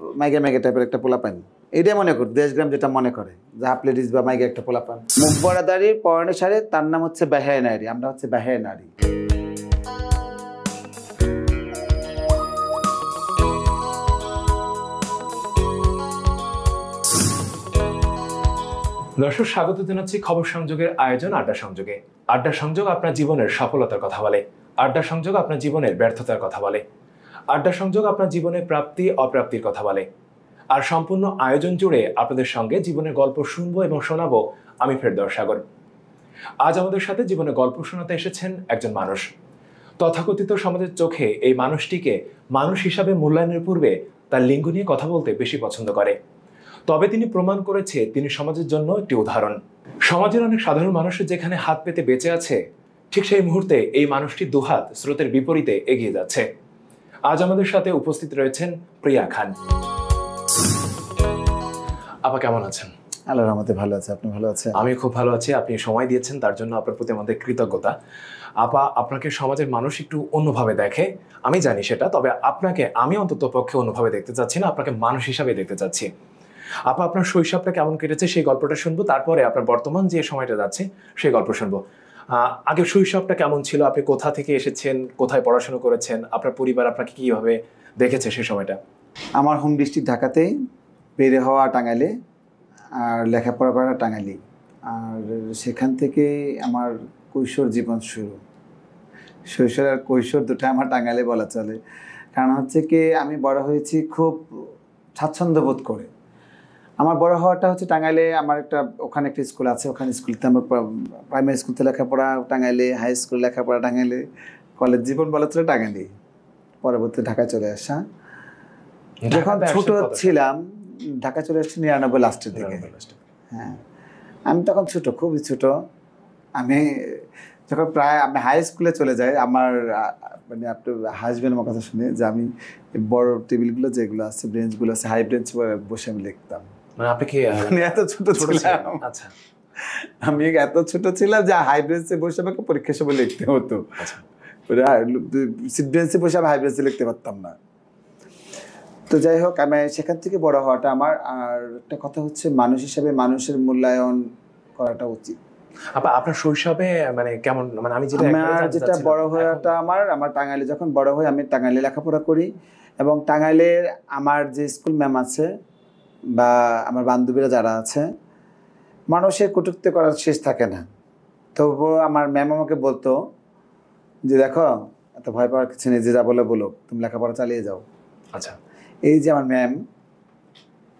মাইগে মাইগে টাইপের একটা পোলাপান, এটাই মনে কর দেশগ্রাম যেটা মনে করে যে হাফ লেডিস বা মাইগে একটা পোলাপান। মুখ বরাদারি পরনে শাড়ি, তার নাম হচ্ছে বেহায়া নারী, আমরা হচ্ছে বেহায়া নারী। দর্শক, স্বাগত জানাচ্ছি খবর সংযোগের আয়োজন আড্ডা সংযোগে। আড্ডা সংযোগ আপনার জীবনের সফলতার কথা বলে, আড্ডা সংযোগ আপনার জীবনের ব্যর্থতার কথা বলে, আড্ডা সংযোগ আপনার জীবনের প্রাপ্তি অপ্রাপ্তির কথা বলে। আর সম্পূর্ণ আয়োজন জুড়ে আপনাদের সঙ্গে জীবনের গল্প শুনবো এবং শোনাবো আমি ফেরদৌস সাগর। আজ আমাদের সাথে জীবনের গল্প শোনাতে এসেছেন একজন মানুষ। তথাকথিত সমাজের চোখে এই মানুষটিকে মানুষ হিসাবে মূল্যায়নের পূর্বে তার লিঙ্গ নিয়ে কথা বলতে বেশি পছন্দ করে। তবে তিনি প্রমাণ করেছে তিনি সমাজের জন্য একটি উদাহরণ। সমাজের অনেক সাধারণ মানুষের যেখানে হাত পেতে বেঁচে আছে, ঠিক সেই মুহূর্তে এই মানুষটি দুহাত স্রোতের বিপরীতে এগিয়ে যাচ্ছে। আজ আমাদের সাথে উপস্থিত রয়েছেন প্রিয়া খান। আপা কেমন আছেন? আল্লাহর রহমতে ভালো আছে, আপনি ভালো আছেন? আমি খুব ভালো আছি। আপনি সময় দিয়েছেন, তার জন্য আপনার প্রতি আমাদের কৃতজ্ঞতা। আপা, আপনাকে সমাজের মানুষ একটু অন্যভাবে দেখে, আমি জানি সেটা, তবে আপনাকে আমি অন্তত পক্ষে অন্যভাবে দেখতে চাচ্ছি না, আপনাকে মানুষ হিসাবে দেখতে চাচ্ছি। আপা, আপনার শৈশবটা কেমন কেটেছে সেই গল্পটা শুনবো, তারপরে আপনার বর্তমান যে সময়টা যাচ্ছে সেই গল্প শুনবো। আগে শৈশবটা কেমন ছিল, আপনি কোথা থেকে এসেছেন, কোথায় পড়াশোনা করেছেন, আপনার পরিবার আপনাকে কিভাবে দেখেছে সেই সময়টা? আমার হোম ডিস্ট্রিক্ট ঢাকাতেই, বেড়ে হওয়া টাঙ্গাইলে, আর লেখাপড়া করা টাঙ্গাইলে। আর সেখান থেকে আমার কৈশোর জীবন শুরু। শৈশব আর কৈশোর দুটো আমার টাঙ্গাইলে বলা চলে। কারণ হচ্ছে কি, আমি বড় হয়েছি খুব স্বাচ্ছন্দ্য বোধ করে। আমার বড় হওয়াটা হচ্ছে টাঙ্গাইলে, আমার ওখানে একটা স্কুল আছে, ওখানে স্কুলতে আমার প্রাইমারি স্কুলতে লেখাপড়া টাঙ্গাইলে, হাই স্কুল লেখাপড়া টাঙ্গাইলে, কলেজ জীবন বলা চলে টাঙ্গাইলে। পরবর্তী ঢাকায় চলে আসা। যখন ছোট ছিলাম ঢাকায় চলে আসছি 99 লাস্টের দিকে। হ্যাঁ, আমি তখন ছোট, খুবই ছোট। আমি যখন আমি হাই স্কুলে চলে যাই, আমার মানে আপনার হাজব্যান্ড আমার কথা শুনে যে আমি বড় টেবিলগুলো যেগুলো আছে, ব্রেঞ্চগুলো আছে, হাই ব্রেঞ্চ বসে আমি লিখতাম। মানে আপনি কি এত ছোট ছিলাম? আচ্ছা, আমি এত ছোট ছিলাম যে হাই ব্রেঞ্চে বসে আমাকে পরীক্ষার সময় লিখতে হতো। সিট ব্রেঞ্চে বসে আমি হাই ব্রেঞ্চে লিখতে পারতাম না। তো যাই হোক, আমি সেখান থেকে বড় হওয়াটা আমার। আর একটা কথা হচ্ছে, মানুষ হিসাবে মানুষের মূল্যায়ন করাটা উচিত। আপনার শৈশবে মানে কেমন, মানে আমি যেটা বড় হওয়াটা আমার টাঙ্গাইলে যখন বড় হই, আমি টাঙ্গাইলে লেখাপড়া করি। এবং টাঙ্গাইলের আমার যে স্কুল ম্যাম আছে বা আমার বান্ধবীরা যারা আছে, মানুষের কটূক্তি করার শেষ থাকে না। তবুও আমার ম্যাম আমাকে বলতো যে দেখো, এত ভয় পাওয়ার কিছু নেই, যে যা বলে বলো, তুমি লেখাপড়া চালিয়ে যাও। আচ্ছা, এই যে আমার ম্যাম,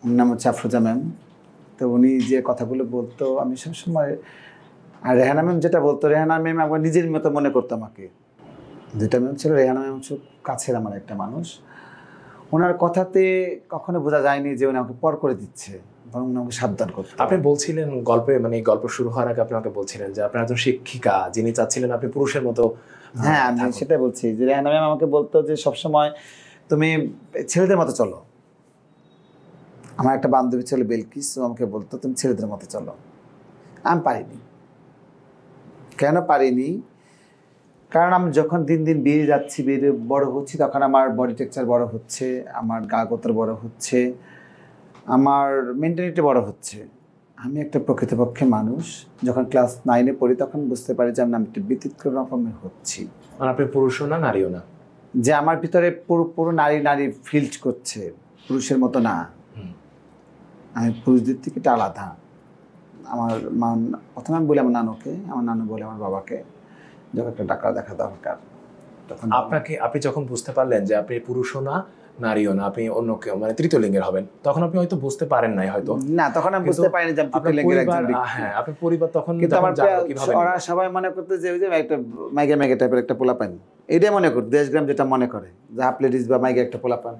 ওর নাম হচ্ছে আফরোজা ম্যাম। তো উনি যে কথাগুলো বলতো আমি সবসময়, আর রেহানা ম্যাম যেটা বলতো, রেহানা ম্যাম আমার নিজের মতো মনে করতো আমাকে। যেটা ম্যাম ছিল, রেহানা ম্যাম হচ্ছে কাছের আমার একটা মানুষ। ওনার কথাতে কখনো বোঝা যায়নি যে উনি আমাকে পর করে দিচ্ছে, বরং আমাকে সাবধান করতো। আপনি বলছিলেন গল্পে, মানে গল্প শুরু হওয়ার আগে আপনি আমাকে বলছিলেন যে আপনার একজন শিক্ষিকা যিনি চাচ্ছিলেন আপনি পুরুষের মতো। হ্যাঁ, আমি সেটাই বলছি যে রেহানা ম্যাম আমাকে বলতো যে সবসময় তুমি ছেলেদের মতো চলো। আমার একটা বান্ধবী ছিল বেলকিস, আমাকে বলতো তুমি ছেলেদের মতো চলো। আমি পারিনি। কেন পারিনি? কারণ আমি যখন দিন দিন বেড়ে যাচ্ছি, বড় হচ্ছি, তখন আমার বডি টেক্সচার বড় হচ্ছে, আমার গা গোত্র বড় হচ্ছে, আমার মেন্টালিটি বড় হচ্ছে। আমি একটা প্রকৃতপক্ষে মানুষ। যখন ক্লাস 9-এ পড়ি তখন বুঝতে পারি যে আমি একটা ব্যতিক্রম রকমের হচ্ছি। আর আপনি পুরুষও না, নারীও না, যে আমার ভিতরে পুরো নারী ফিল করছে, পুরুষের মতো না। আমি পুরুষদের থেকে এটা আলাদা। আমার প্রথমে আমি বলি আমার নানুকে, আমার নানু বলে আমার বাবাকে, যখন একটা ডাক্তার দেখা দরকার। তখন আপনি যখন বুঝতে পারলেন যে আপনি পুরুষও না, নারীও না, আপনি অন্য কেউ, মানে তৃতীয় লিঙ্গের হবেন, তখন আপনি হয়তো বুঝতে পারেন নাই, হয়তো না, তখন আমি বুঝতে পারিনি যে তৃতীয় লিঙ্গের একজন ব্যক্তি। হ্যাঁ, আপনার পরিবার তখন কিন্তু ওরা সবাই মনে করতে যে ওই যে একটা মাইগে টাইপের একটা পোলাপান, এটাই মনে করতো দেশগ্রাম যেটা মনে করে যে হাফ লেডিস বা মাইগে একটা পোলাপান,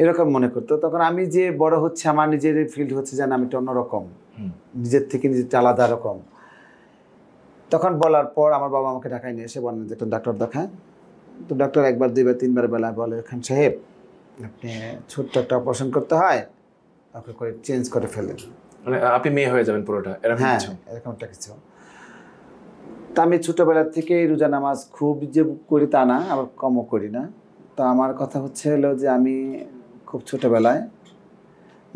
এরকম মনে করতো। তখন আমি যে বড় হচ্ছে, আমার নিজের ফিল্ড হচ্ছে যেন আমি একটা অন্যরকম, নিজের থেকে নিজের আলাদা রকম। তখন বলার পর আমার বাবা আমাকে ঢাকায় নিয়ে এসে বলেন যে একটা ডাক্তার দেখায়। তো ডাক্তার 1বার 2বার 3বার বেলায় বলে, খান সাহেব আপনি ছোট্ট একটা অপারেশন করতে হয়, ওকে করে চেঞ্জ করে ফেলেন, মানে আপনি মেয়ে হয়ে যাবেন পুরোটা, এরকম কিছু। এরকম একটা কিছু। তা আমি ছোটোবেলা থেকে রোজা নামাজ খুব যে করি তা না, আবার কমও করি না। তো আমার কথা হচ্ছে হলো যে আমি খুব ছোটোবেলায়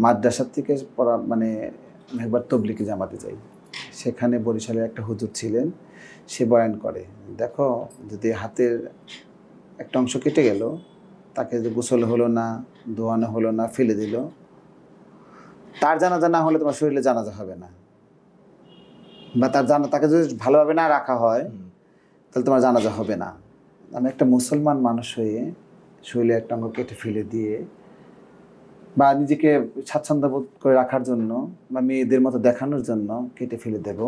মাদ্রাসার থেকে পড়া মানে আমি একবার তবলিগি জামাতে যাই, সেখানে বরিশালের একটা হুজুর ছিলেন, সে বয়ান করে, দেখো যদি হাতের একটা অংশ কেটে গেল, তাকে যদি গোসল হলো না, ধোয়ানো হলো না, ফেলে দিল, তার জানাজা না হলে তোমার শরীরে জানাজা হবে না, বা তাকে যদি ভালোভাবে না রাখা হয় তাহলে তোমার জানাজা হবে না। আমি একটা মুসলমান মানুষ হয়ে শরীরে একটা অঙ্গ কেটে ফেলে দিয়ে বা নিজেকে স্বাচ্ছন্দ্য বোধ করে রাখার জন্য বা মেয়েদের মতো দেখানোর জন্য কেটে ফেলে দেব,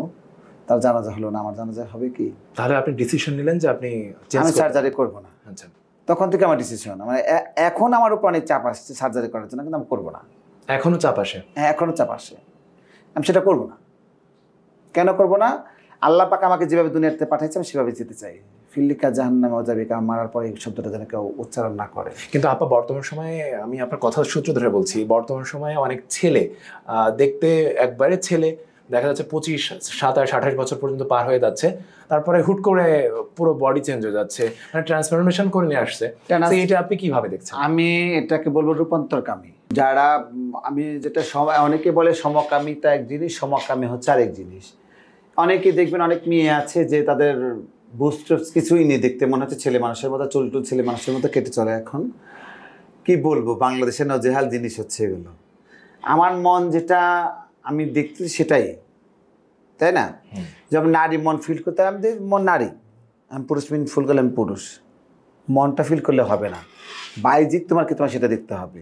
তার জানাজা হলো না, আমার জানাজা হবে কি? তাহলে আপনি ডিসিশন নিলেন যে আপনি আমি সার্জারি করবো না। আচ্ছা, তখন থেকে আমার ডিসিশন, মানে এখন আমার উপর অনেক চাপ আসছে সার্জারি করার জন্য, কিন্তু আমি করবো না। এখনো চাপ আসে? হ্যাঁ, এখনো চাপ আসে, আমি সেটা করবো না। কেন করবো না? আল্লাহ পাক আমাকে যেভাবে দুনিয়াতে পাঠাইছে আমি সেভাবে যেতে চাই। ফিল্লিকা জাহান্নামে ওয়াজাবিকা, মারার পরে এই শব্দটা যেন কেউ উচ্চারণ না করে। কিন্তু আপা বর্তমান সময়ে, আমি আপনার কথার সূত্র ধরে বলছি, বর্তমান সময়ে অনেক ছেলে দেখতে একবারে ছেলে, দেখা যাচ্ছে 25, 27, 28 বছর পর্যন্ত পার হয়ে যাচ্ছে, তারপরে হুট করে পুরো বডি চেঞ্জ হয়ে যাচ্ছে, মানে ট্রান্সফরমেশন করে নিয়ে আসছে। এটা আপনি কিভাবে দেখছেন? আমি এটাকে বলবো রূপান্তরকামী। যারা আমি যেটা অনেকে বলে সমকামিতা এক জিনিস, সমকামী হচ্ছে আরেক জিনিস। অনেকে দেখবেন অনেক মেয়ে আছে যে তাদের বুস্ট কিছুই নেই, দেখতে মনে হচ্ছে ছেলে মানুষের মতো, চুলটুল ছেলে মানুষের মতো কেটে চলে। এখন কি বলবো, বাংলাদেশের নজেহাল জিনিস হচ্ছে এগুলো। আমার মন যেটা আমি দেখতেছি সেটাই, তাই না? যেমন নারী মন ফিল করতে, আমি মন নারী, আমি পুরুষ মিন ফুল করলে আমি পুরুষ, মনটা ফিল করলে হবে না, বাইজিক তোমার সেটা দেখতে হবে।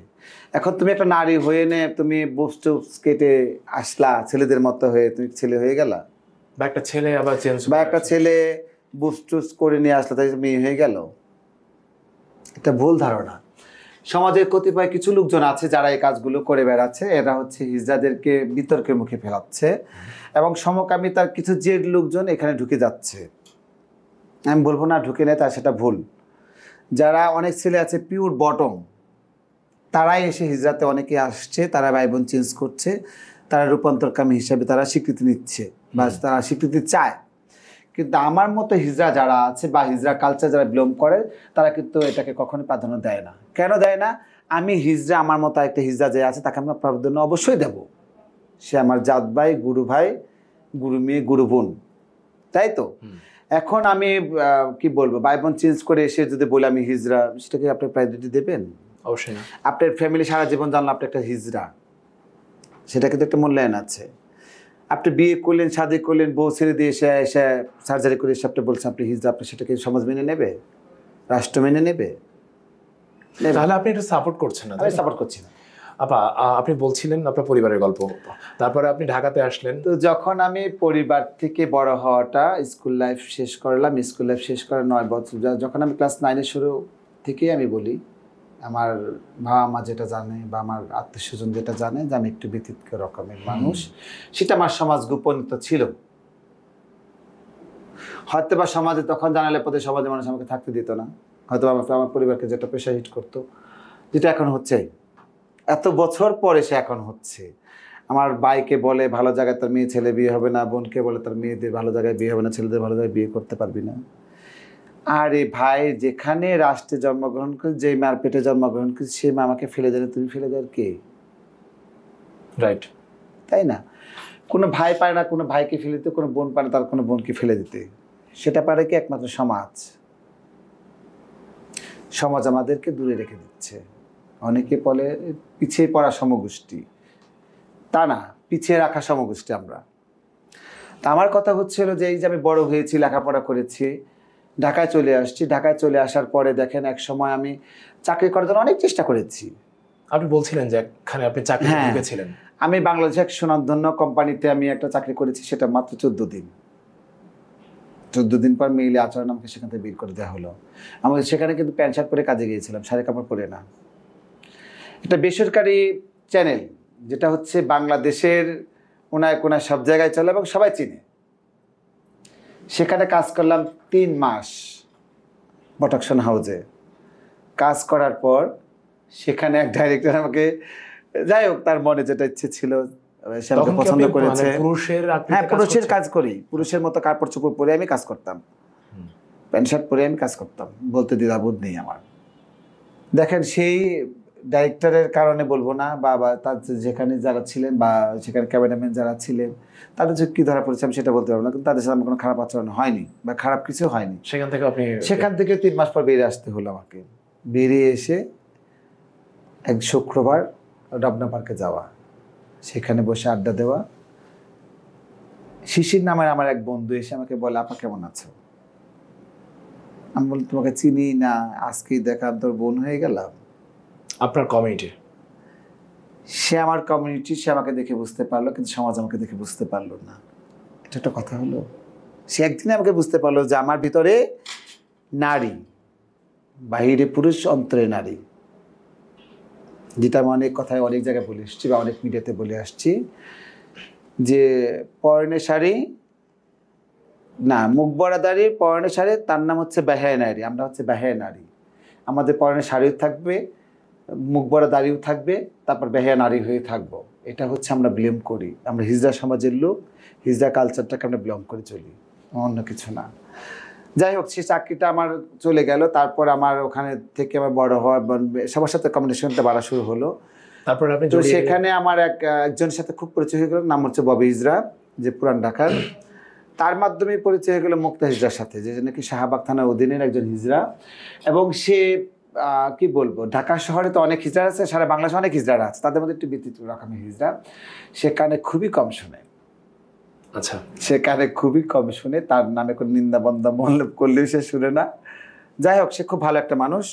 এখন তুমি একটা নারী হয়ে নে, তুমি বুস্ট কেটে আসলা ছেলেদের মতো হয়ে, তুমি ছেলে হয়ে গেলা, বা একটা ছেলে আবার চেঞ্জ, বা একটা ছেলে বুস্টুস করে নিয়ে আসলে তাই মেয়ে হয়ে গেল, এটা ভুল ধারণা। সমাজের কতিপয় কিছু লোকজন আছে যারা এই কাজগুলো করে বেড়াচ্ছে, এরা হচ্ছে হিজড়াদেরকে বিতর্কের মুখে ফেলাচ্ছে, এবং সমকামিতার কিছু যে লোকজন এখানে ঢুকে যাচ্ছে, আমি বলবো না ঢুকে নেয়, তার সেটা ভুল। যারা অনেক ছেলে আছে পিওর বটম, তারাই এসে হিজড়াতে অনেকে আসছে, তারা ভাই বোন চেঞ্জ করছে, তারা রূপান্তরকামী হিসাবে তারা স্বীকৃতি নিচ্ছে বা তারা স্বীকৃতি চায়। কিন্তু আমার মতো হিজড়া যারা আছে বা হিজড়া কালচার যারা বিলং করে, তারা কিন্তু এটাকে কখনোই প্রাধান্য দেয় না। কেন দেয় না? আমি হিজড়া, আমার মতো একটা হিজড়া যে আছে তাকে আমরা প্রাধান্য অবশ্যই দেব। সে আমার জাত ভাই, গুরু ভাই, গুরু মেয়ে, গুরু বোন, তাই তো? এখন আমি কি বলবো, ভাই বোন চেঞ্জ করে এসে যদি বলি আমি হিজড়া, সেটাকে আপনি প্রায়োরিটি দেবেন? অবশ্যই না। আপনার ফ্যামিলি সারা জীবন জানলো আপনি একটা হিজড়া, সেটা কিন্তু একটা মূল্যায়ন আছে। আপনি বিয়ে করলেন, শাদী করলেন, বউ ছেড়ে দিয়ে এসে সার্জারি করে এসে আপনি বলছেন আপনি হিজড়া, আপনি সেটাকে সমাজ মেনে নেবে? রাষ্ট্র মেনে নেবে? তাহলে আপনি এটা সাপোর্ট করছেন না? আমি সাপোর্ট করছি না। আপা, আপনি বলছিলেন আপনার পরিবারের গল্প, তারপরে আপনি ঢাকাতে আসলেন। তো যখন আমি পরিবার থেকে বড় হওয়াটা, স্কুল লাইফ শেষ করলাম, স্কুল লাইফ শেষ করার 9 বছর, যখন আমি ক্লাস 9-এ শুরু থেকেই আমি বলি, আমার বাবা মা যেটা জানে বা আমার আত্মীয় স্বজন যেটা জানে যে আমি একটু ব্যতিক্রম রকমের মানুষ, সেটা আমার সমাজ গোপনীয়তা ছিল। হয়তো বা সমাজে তখন জানালে পথে সমাজের মানুষ আমাকে থাকতে দিত না, হয়তো আমার পরিবারকে যেটা প্রেশার হিট করতো, যেটা এখন হচ্ছে এত বছর পরে সে এখন হচ্ছে। আমার ভাইকে বলে ভালো জায়গায় তার মেয়ে ছেলে বিয়ে হবে না, বোনকে বলে তার মেয়েদের ভালো জায়গায় বিয়ে হবে না, ছেলেদের ভালো জায়গায় বিয়ে করতে পারবি না। আরে ভাই, যেখানে রাষ্ট্রে জন্মগ্রহণ করে, যে মার পেটে জন্মগ্রহণ করে, সে মা আমাকে ফেলে দেয়, তুমি ফেলে দেওয়ার কে? রাইট, তাই না? কোনো ভাই পারে না কোনো ভাইকে ফেলে দিতে, কোনো বোন পারে তার কোনো বোনকে ফেলে দিতে, সেটা পারে কি একমাত্র সমাজ। সমাজ আমাদেরকে দূরে রেখে দিচ্ছে। অনেকে বলে পিছিয়ে পড়া সমগোষ্ঠী, তা না, পিছিয়ে রাখা সমগোষ্ঠী আমরা। তা আমার কথা হচ্ছিল যে এই যে আমি বড় হয়েছি, লেখাপড়া করেছি, ঢাকায় চলে আসছি, ঢাকায় চলে আসার পরে দেখেন এক সময় আমি চাকরি করার জন্য অনেক চেষ্টা করেছি। আপনি বলছিলেন যে এখানে আপনি চাকরি ঢুকেছিলেন। আমি বাংলাদেশের এক সুনামধন্য কোম্পানিতে আমি একটা চাকরি করেছি, সেটা মাত্র 14 দিন। 14 দিন পর মেইলে আচরণ আমাকে সেখান থেকে বের করে দেওয়া হলো। আমি সেখানে কিন্তু প্যান্ট শার্ট পরে কাজে গিয়েছিলাম, শাড়ি কাপড় পরে না। একটা বেসরকারি চ্যানেল, যেটা হচ্ছে বাংলাদেশের কোনায় কোনায় সব জায়গায় চলে এবং সবাই চিনে। সেখানে কাজ করলাম 3 মাস প্রোডাকশন হাউসে। কাজ করার পর সেখানে এক ডাইরেক্টর আমাকে, যাই হোক তার মনে যেটা ইচ্ছে ছিল, সে আমাকে পছন্দ করেছে। হ্যাঁ, পুরুষের কাজ করি, পুরুষের মতো কাপড় চোপড় পরে আমি কাজ করতাম, প্যান্ট শার্ট পরে আমি কাজ করতাম, বলতে দ্বিধাবোধ নেই আমার। দেখেন সেই ডাইরেক্টরের কারণে বলবো না, বা তার যেখানে যারা ছিলেন বা সেখানে ক্যামেরাম্যান যারা ছিলেন তাদের যে কী ধরা পড়েছে আমি সেটা বলতে পারবো না, কিন্তু তাদের সাথে আমার কোনো খারাপ আচরণ হয়নি বা খারাপ কিছু হয়নি। সেখান থেকে আপনি সেখান থেকে 3 মাস পর বেরিয়ে আসতে হলো আমাকে। বেরিয়ে এসে এক শুক্রবার রমনা পার্কে যাওয়া, সেখানে বসে আড্ডা দেওয়া। শিশির নামের আমার এক বন্ধু এসে আমাকে বলে, আপা কেমন আছো? আমি বলি, তোমাকে চিনি না, আজকেই দেখা, তোর বোন হয়ে গেলাম। আপনার কমিউনিটি, সে আমার কমিউনিটি, সে আমাকে দেখে বুঝতে পারলো, কিন্তু সমাজ আমাকে দেখে বুঝতে পারলো না। এটা একটা কথা হলো? সে একদিনে আমাকে বুঝতে পারলো যে আমার ভিতরে নারী, বাহিরে পুরুষ, অন্তরে নারী, যেটা আমি অনেক কথায় অনেক জায়গায় বলে এসছি বা অনেক মিডিয়াতে বলে আসছি, যে পরনে শাড়ি না, মুখ বড়া দাড়ি, পরনে শাড়ি, তার নাম হচ্ছে বেহায়া নারী। আমরা হচ্ছে বেহায়া নারী। আমাদের পরনে শাড়িও থাকবে, মুখ বড়া দাড়িও থাকবে, তারপর বেহায়া নারী হয়ে থাকবো। এটা হচ্ছে আমরা বিলং করি, আমরা হিজড়া সমাজের লোক, হিজড়া কালচারটাকে আমরা বিলং করে চলি, অন্য কিছু না। যাই হোক, সে চাকরিটা আমার চলে গেল। তারপর আমার ওখানে থেকে আমার বড় হওয়া, সবার সাথে কমিউনিকেশনটা বাড়া শুরু হলো। তারপর আপনি তো সেখানে আমার একজনের সাথে খুব পরিচয় হয়ে গেল, নাম হচ্ছে ববি হিজড়া, যে পুরান ঢাকার। তার মাধ্যমে পরিচয় হয়ে গেল মুক্তা হিজড়ার সাথে, যে নাকি শাহবাগ থানার অধীনের একজন হিজড়া। এবং সে কি বলবো, ঢাকা শহরে তো অনেক হিজড়া আছে, সারা বাংলাদেশে অনেক হিজড়ারা আছে, তাদের মধ্যে একটু ব্যতিক্রম রকমের হিজড়া। সে কানে খুবই কম শোনে। আচ্ছা, সে কানে খুবই কম শুনে, তার নামে কোনো নিন্দা বন্দা মল্লব করলেও সে শুনে না। যাই হোক, সে খুব ভালো একটা মানুষ।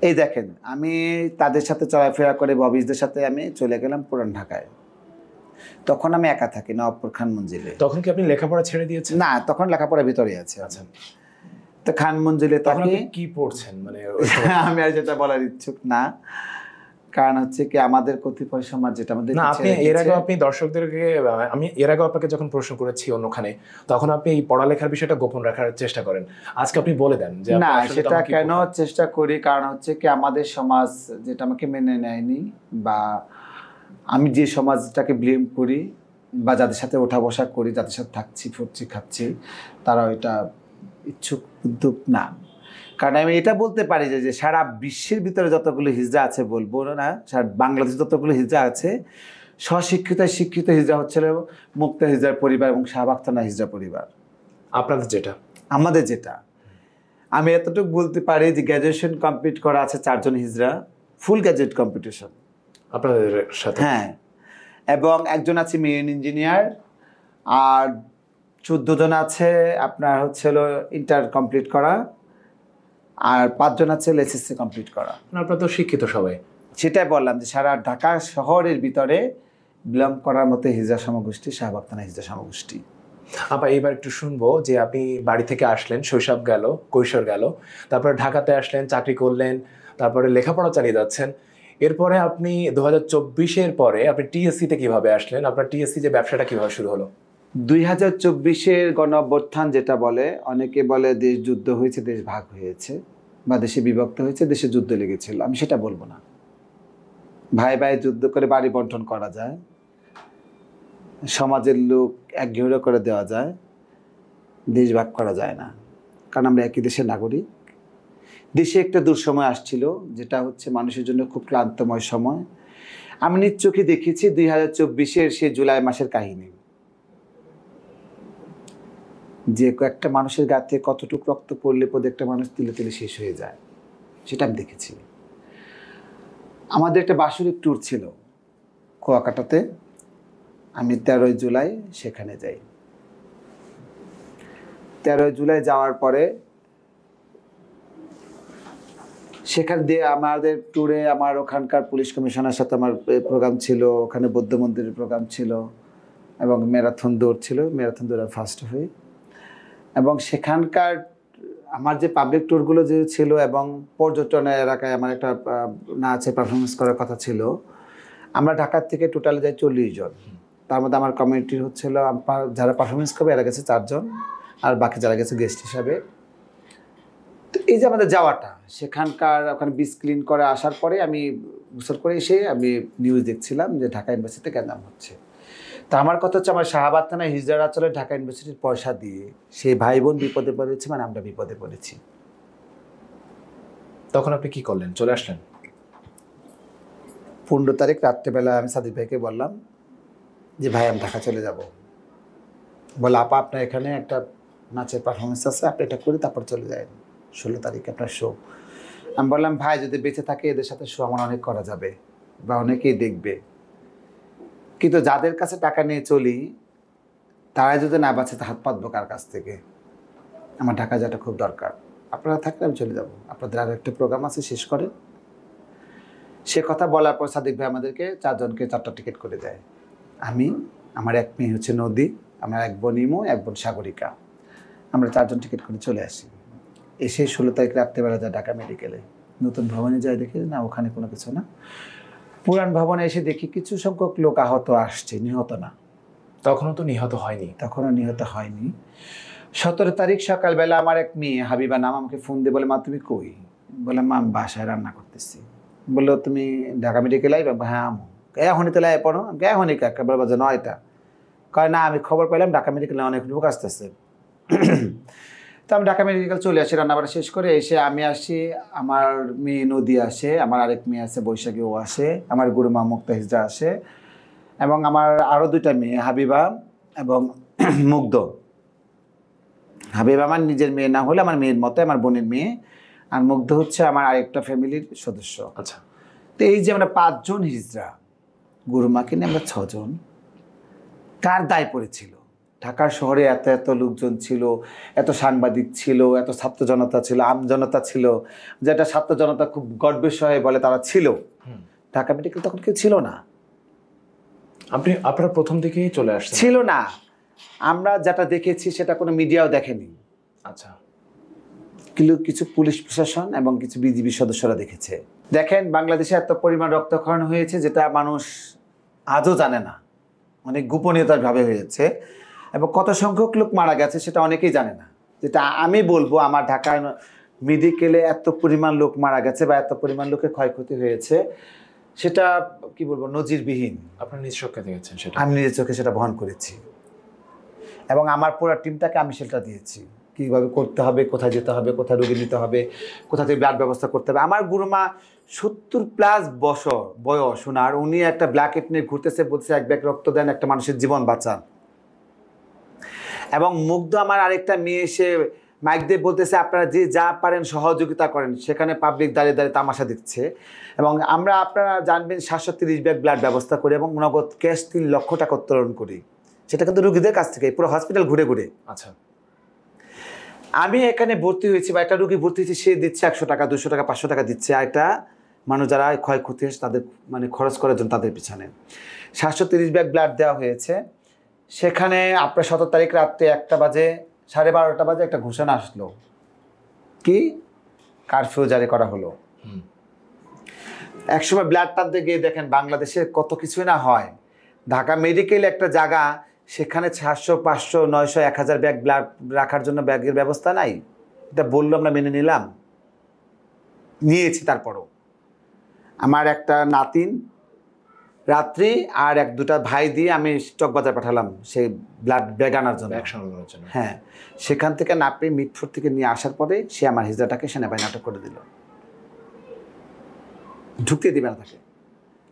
এই দেখেন, আমি তাদের সাথে চলাফেরা করে ববিজদের সাথে আমি চলে গেলাম পুরান ঢাকায়। তখন আমি একা থাকি নবাবপুর খান মঞ্জিলে। তখন কি আপনি লেখাপড়া ছেড়ে দিয়েছেন? না, তখন লেখাপড়া ভিতরে আছে। আচ্ছা, তো খান মঞ্জিলে তখন থাকি। আপনি কি পড়ছেন মানে? আমি আর যেটা বলার ইচ্ছুক না, কারণ হচ্ছে কি আমাদের কতিপয় সমাজ যেটা আমাদের না, আপনি এর আগে আপনি দর্শকদেরকে, আমি এর আগে আপনাকে যখন প্রশ্ন করেছি অন্যখানে, তখন আপনি এই পড়ালেখার বিষয়টা গোপন রাখার চেষ্টা করেন। আজকে আপনি বলে দেন যে না, আসলে সেটা তখন কি কেন পড়তেন? চেষ্টা করি, কারণ হচ্ছে কি আমাদের সমাজ যেটা আমাকে মেনে নেয়নি, বা আমি যে সমাজটাকে ব্লেম করি, বা যাদের সাথে ওঠা বসা করি, যাদের সাথে থাকছি, ফুটছি, খাচ্ছি, তারা এটা ইচ্ছুক উদ্যোগ না। কারণ আমি এটা বলতে পারি যে সারা বিশ্বের ভিতরে যতগুলো হিজড়া আছে, বলবো না, সারা বাংলাদেশে যতগুলো হিজড়া আছে, স্বশিক্ষিত শিক্ষিত হিজড়া হচ্ছে মুক্তা হিজড়ার পরিবার এবং শাহবাগ থানা হিজড়া পরিবার। আপনাদের যেটা, আমাদের যেটা, আমি এতটুকু বলতে পারি যে গ্র্যাজুয়েশন কমপ্লিট করা আছে 4 জন হিজড়া, ফুল গ্র্যাজুয়েট কম্পিটিশন আপনাদের সাথে। হ্যাঁ, এবং একজন আছে মেরিন ইঞ্জিনিয়ার, আর 14 জন আছে আপনার হচ্ছে ইন্টার কমপ্লিট করা, আর 5 জন আছে এসএসসি কমপ্লিট করা। আপনারা তো শিক্ষিত সবাই। সেটাই বললাম যে সারা ঢাকা শহরের ভিতরে বিলং করার মতো হিজড়া সমগোষ্ঠী শাহবাগ থানা হিজড়া সমগোষ্ঠী। আপা, এবার একটু শুনবো যে আপনি বাড়ি থেকে আসলেন, শৈশব গেল, কৈশোর গেল, তারপরে ঢাকাতে আসলেন, চাকরি করলেন, তারপরে লেখাপড়া চালিয়ে যাচ্ছেন। এরপরে আপনি 2024-এর পরে আপনি টিএসসিতে কিভাবে আসলেন? আপনার টিএসসি যে ব্যবসাটা কিভাবে শুরু হলো? 2024-এর গণ অভ্যুত্থান যেটা বলে, অনেকে বলে দেশ যুদ্ধ হয়েছে, দেশ ভাগ হয়েছে, বা দেশে বিভক্ত হয়েছে, দেশে যুদ্ধ লেগেছিল। আমি সেটা বলবো না। ভাই ভাই যুদ্ধ করে বাড়ি বন্টন করা যায়, সমাজের লোক একঘেয়ে করে দেওয়া যায়, দেশ ভাগ করা যায় না। কারণ আমরা একই দেশের নাগরিক। দেশে একটা দুঃসময় আসছিল, যেটা হচ্ছে মানুষের জন্য খুব ক্লান্তময় সময়। আমি নিজ চোখে দেখেছি 2024-এর সে জুলাই মাসের কাহিনী, যে কয়েকটা মানুষের গা থেকে কতটুকু রক্ত পড়লে প্রত্যেকটা মানুষ তিলে তিলে শেষ হয়ে যায়, সেটা আমি দেখেছি। আমাদের একটা বাৎসরিক ট্যুর ছিল কুয়াকাটাতে, আমি 13ই জুলাই সেখানে যাই। 13ই জুলাই যাওয়ার পরে সেখান দিয়ে আমাদের ট্যুরে আমার ওখানকার পুলিশ কমিশনার সাথে আমার প্রোগ্রাম ছিল, ওখানে বৌদ্ধ মন্দিরের প্রোগ্রাম ছিল, এবং ম্যারাথন দৌড় ছিল, ম্যারাথন দৌড়ে ফার্স্ট হই। এবং সেখানকার আমার যে পাবলিক ট্যুরগুলো যে ছিল, এবং পর্যটনের এলাকায় আমার একটা নাচে পারফরমেন্স করার কথা ছিল। আমরা ঢাকার থেকে টোটালে যাই 40 জন, তার মধ্যে আমার কমিউনিটির হচ্ছিল যারা পারফরমেন্স করবে এরা গেছে 4 জন, আর বাকি যারা গেছে গেস্ট হিসাবে। তো এই যে আমাদের যাওয়াটা, সেখানকার ওখানে বিচ ক্লিন করে আসার পরে আমি গোসল করে এসে আমি নিউজ দেখছিলাম যে ঢাকা ইউনিভার্সিটিতে গ্যাঞ্জাম হচ্ছে। তা আমার কথা হচ্ছে, আমার শাহবাগ থানায় হিজড়া চলে ঢাকা ইউনিভার্সিটির পয়সা দিয়ে সেই ভাই বোন বিপদে পড়েছে, মানে আমরা বিপদে পড়েছি। তখন আপনি কি করলেন? চলে আসলেন? 15 তারিখ রাত্রেবেলা আমি সাদিক ভাইকে বললাম যে ভাই আমি ঢাকা চলে যাব। বলে আপা আপনার এখানে একটা নাচের পারফরমেন্স আছে, আপনি এটা করে তারপর চলে যায়। 16 তারিখে আপনার শো। আমি বললাম ভাই যদি বেঁচে থাকে এদের সাথে শো আমার অনেক করা যাবে বা অনেকেই দেখবে, কিন্তু যাদের কাছে টাকা নিয়ে চলি তারা যদি না বাঁচে হাত পাতবো কার কাছ থেকে? আমার ঢাকা যাওয়াটা খুব দরকার, আপনারা থাকলে আমি চলে যাব, আপনাদের আর একটা প্রোগ্রাম আছে শেষ করেন। সে কথা বলার পর সাদিক ভাই আমাদেরকে 4 জনকে 4টা টিকিট করে দেয়। আমি, আমার এক মেয়ে হচ্ছে নদী, আমার এক বোন ইমু, এক বোন সাগরিকা, আমরা 4 জন টিকিট করে চলে আসি। এসে 16 তারিখ রাত্রেবেলা যায় ঢাকা মেডিকেলে। নতুন ভবনে যাই দেখি না ওখানে কোনো কিছু না। পুরান ভবনে এসে দেখি কিছু সংখ্যক লোক আহত আসছে, নিহত না। তখনও তো নিহত হয়নি। তখনও নিহত হয়নি। 17 তারিখ সকালবেলা আমার এক মেয়ে হাবিবা নাম আমাকে ফোন দিয়ে বলে মা তুমি কই? বললাম মা আমি বাসায় রান্না করতেছি। বললো তুমি ঢাকা মেডিকেলে আইবা? হ্যাঁ আমু। এখনই তো লাই পড়ো? এখনই একেবারে বাজে 9টা। কয় না আমি খবর পেলাম ঢাকা মেডিকেলে অনেক লোক আসতেছে। তো আমি ঢাকা মেডিকেল চলে আসি, রান্নাবাড়া শেষ করে এসে আমি আসি, আমার মেয়ে নদী আসে, আমার আরেক মেয়ে আছে বৈশাখী, ও আসে, আমার গুরুমা মুক্তাহিজা আসে, এবং আমার আরও 2টা মেয়ে হাবিবা এবং মুগ্ধ। হাবিবা আমার নিজের মেয়ে না হলে আমার মেয়ের মতো, আমার বোনের মেয়ে, আর মুগ্ধ হচ্ছে আমার আরেকটা ফ্যামিলির সদস্য। আচ্ছা। তো এই যে আমরা 5 জন হিজড়া, গুরুমাকে নিয়ে আমরা 6 জন। কার দায় পড়েছিল? ঢাকা শহরে এত এত লোকজন ছিল, এত সাংবাদিক ছিল, এত ছাত্র জনতা ছিল, আম জনতা ছিল, যেটা ছাত্র জনতা খুব গর্বের সহে বলে তারা ছিল। ঢাকা মেডিকেল তখন কেউ ছিল না। আপনারা প্রথম দিকেই চলে আসছেন? ছিল না। আমরা যেটা দেখেছি সেটা কোনো মিডিয়াও দেখেনি। আচ্ছা। কিন্তু কিছু পুলিশ প্রশাসন এবং কিছু বিজিবি সদস্যরা দেখেছে। দেখেন বাংলাদেশে এত পরিমাণ রক্তক্ষরণ হয়েছে যেটা মানুষ আজও জানে না, অনেক গোপনীয়তার ভাবে হয়েছে, এবং কত সংখ্যক লোক মারা গেছে সেটা অনেকেই জানে না। যেটা আমি বলবো আমার ঢাকা মেডিকেলে এত পরিমাণ লোক মারা গেছে বা এত পরিমাণ লোকের ক্ষয়ক্ষতি হয়েছে সেটা কি বলবো নজিরবিহীন। আপনার নিজ চোখে দেখেছেন সেটা? আমি নিজের চোখে সেটা বহন করেছি এবং আমার পুরো টিমটাকে আমি সেটা দিয়েছি, কীভাবে করতে হবে, কোথায় যেতে হবে, কোথায় রোগী নিতে হবে, কোথা থেকে ব্লাড ব্যবস্থা করতে হবে। আমার গুরুমা 70+ বছর বয়স ওনার, উনি একটা ব্ল্যাকেট নিয়ে ঘুরতেছে, বলছে 1 ব্যাগ রক্ত দেন, একটা মানুষের জীবন বাঁচান। এবং মুগ্ধ আমার আরেকটা মেয়ে এসে মাইক দিয়ে বলতেছে আপনারা যে যা পারেন সহযোগিতা করেন, সেখানে পাবলিক দাঁড়িয়ে দাঁড়িয়ে তামাশা দিচ্ছে। এবং আমরা আপনারা জানবেন 730 ব্যাগ ব্লাড ব্যবস্থা করি এবং নগদ ক্যাশ 3 লক্ষ টাকা উত্তোলন করি, সেটা কিন্তু রুগীদের কাছ থেকে পুরো হসপিটাল ঘুরে ঘুরে। আচ্ছা। আমি এখানে ভর্তি হয়েছি বা একটা রুগী ভর্তি হয়েছি, সে দিচ্ছে 100 টাকা, 200 টাকা, 500 টাকা দিচ্ছে, আর একটা মানুষ যারা ক্ষয়ক্ষতি হয়েছে তাদের মানে খরচ করার জন্য তাদের পিছনে 730 ব্যাগ ব্লাড দেওয়া হয়েছে। সেখানে আপনার 17 তারিখ রাত্রে 1টা বাজে, 12:30 বাজে একটা ঘোষণা আসলো, কি কারফিউ জারি করা হলো। একসময় ব্লাড টানতে গিয়ে দেখেন বাংলাদেশে কত কিছুই না হয়। ঢাকা মেডিকেল একটা জায়গা, সেখানে 400, 500, 900, 1000 ব্যাগ ব্লাড রাখার জন্য ব্যাগের ব্যবস্থা নাই। এটা বললো, আমরা মেনে নিলাম, নিয়েছি। তারপরও আমার একটা নাতিন রাত্রি আর 1-2টা ভাই দিয়ে আমি চকবাজার পাঠালাম সেই ব্লাড ব্যাগ আনার জন্য। হ্যাঁ, সেখান থেকে না পেয়ে মিটফোর্ড থেকে নিয়ে আসার পরে সে আমার হিজড়াটাকে সেনাবাহিনী আটক করে দিল, ঢুকতে দিবে না তাকে,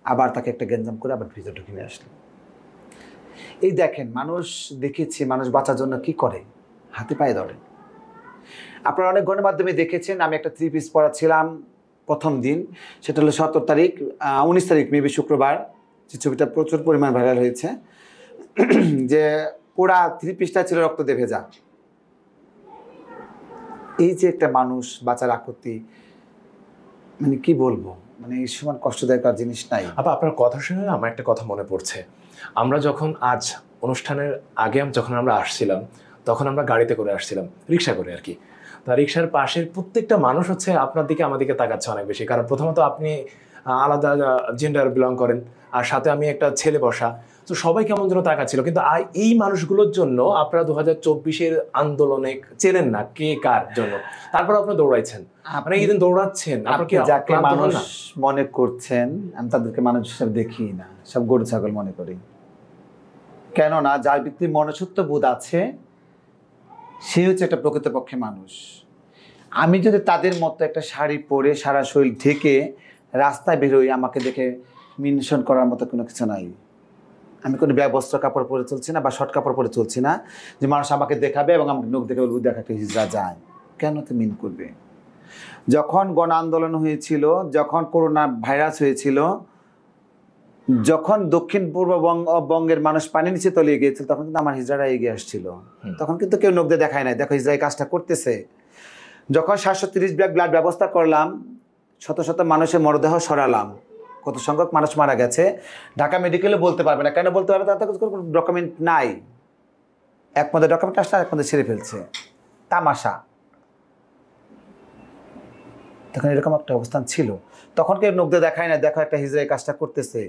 আবার তাকে একটা গেঞ্জাম করে আবার ভিতরে ঢুকে নিয়ে আসলো। এই দেখেন মানুষ, দেখেছি মানুষ বাঁচার জন্য কি করে, হাতে পায়ে ধরে। আপনারা অনেক গণমাধ্যমে দেখেছেন, আমি একটা 3 পিস পরা ছিলাম প্রথম দিন, সেটা হলো 17 তারিখ, 19 তারিখ মেবি শুক্রবার, যে ছবিটা প্রচুর পরিমাণ ভাইরাল হয়েছে, যে পুরা 3 পিসটা ছিল রক্ত দিয়ে ভেজা। এই যে একটা মানুষ বাঁচার আকুতি, মানে কি বলবো, মানে এই সময় কষ্টদায়ক জিনিস নাই। আপনার কথা শুনে আমার একটা কথা মনে পড়ছে। আমরা যখন আজ অনুষ্ঠানের আগে যখন আমরা আসছিলাম, তখন আমরা গাড়িতে করে আসছিলাম, রিক্সা করে আর কি। তা রিক্সার পাশের প্রত্যেকটা মানুষ হচ্ছে আপনার দিকে আমার দিকে তাকাচ্ছে অনেক বেশি, কারণ প্রথমত আপনি আলাদা জেন্ডার বিলং করেন, আর সাথে আমি একটা ছেলে বসা, তো সবাই কেমন যেন তাকাচ্ছিল। কিন্তু এই মানুষগুলোর জন্য আপনারা 2024-এর আন্দোলনে চেনেন না কে কার জন্য, তারপর আপনারা দৌড়াইছেন, মানে এই দিন দৌড়াচ্ছেন। আপনি যাকে মানুষ মনে করছেন, আমি তাদেরকে মানুষ হিসেবে দেখি না, সব গরু ছাগল মনে করি। কেননা যার ভিতরে মনুষ্যত্ব বোধ আছে সে হচ্ছে একটা প্রকৃতপক্ষে মানুষ। আমি যদি তাদের মতো একটা শাড়ি পরে সারা শরীর ঢেকে রাস্তায় বেরোই, আমাকে দেখে মেনশন করার মতো কোনো কিছু নাই। আমি কোনো বস্ত্র কাপড় পরে চলছি না বা শর্ট কাপড় পরে চলছি না যে মানুষ আমাকে দেখাবে এবং আমাকে নখ দেখে বলবো দেখা একটা হিজড়া যায়। কেন তো মিন করবে? যখন গণ আন্দোলন হয়েছিল, যখন করোনা ভাইরাস হয়েছিল, যখন দক্ষিণ পূর্ব বঙ্গের মানুষ পানি নিচে তলিয়ে গিয়েছিল, তখন কিন্তু আমার হিজড়ারা এগিয়ে আসছিল। তখন কিন্তু কেউ নখ দিয়ে দেখায় নাই, দেখো হিজড়া এই কাজটা করতেছে। যখন 730 ব্যাগ ব্লাড ব্যবস্থা করলাম, শত শত মানুষের মরদেহ সরালাম, কত সংখ্যক মানুষ মারা গেছে ঢাকা মেডিকেলে বলতে পারবে না। কেন বলতে পারবে? তার কোনো ডকুমেন্ট নাই। এক মধ্যে ডকুমেন্ট আসলে এক মধ্যে ছেড়ে ফেলছে, তামাশা। তখন এরকম একটা অবস্থান ছিল। তখন কেউ নখ দিয়ে দেখায় না, দেখো একটা হিজড়া এই কাজটা করতেছে।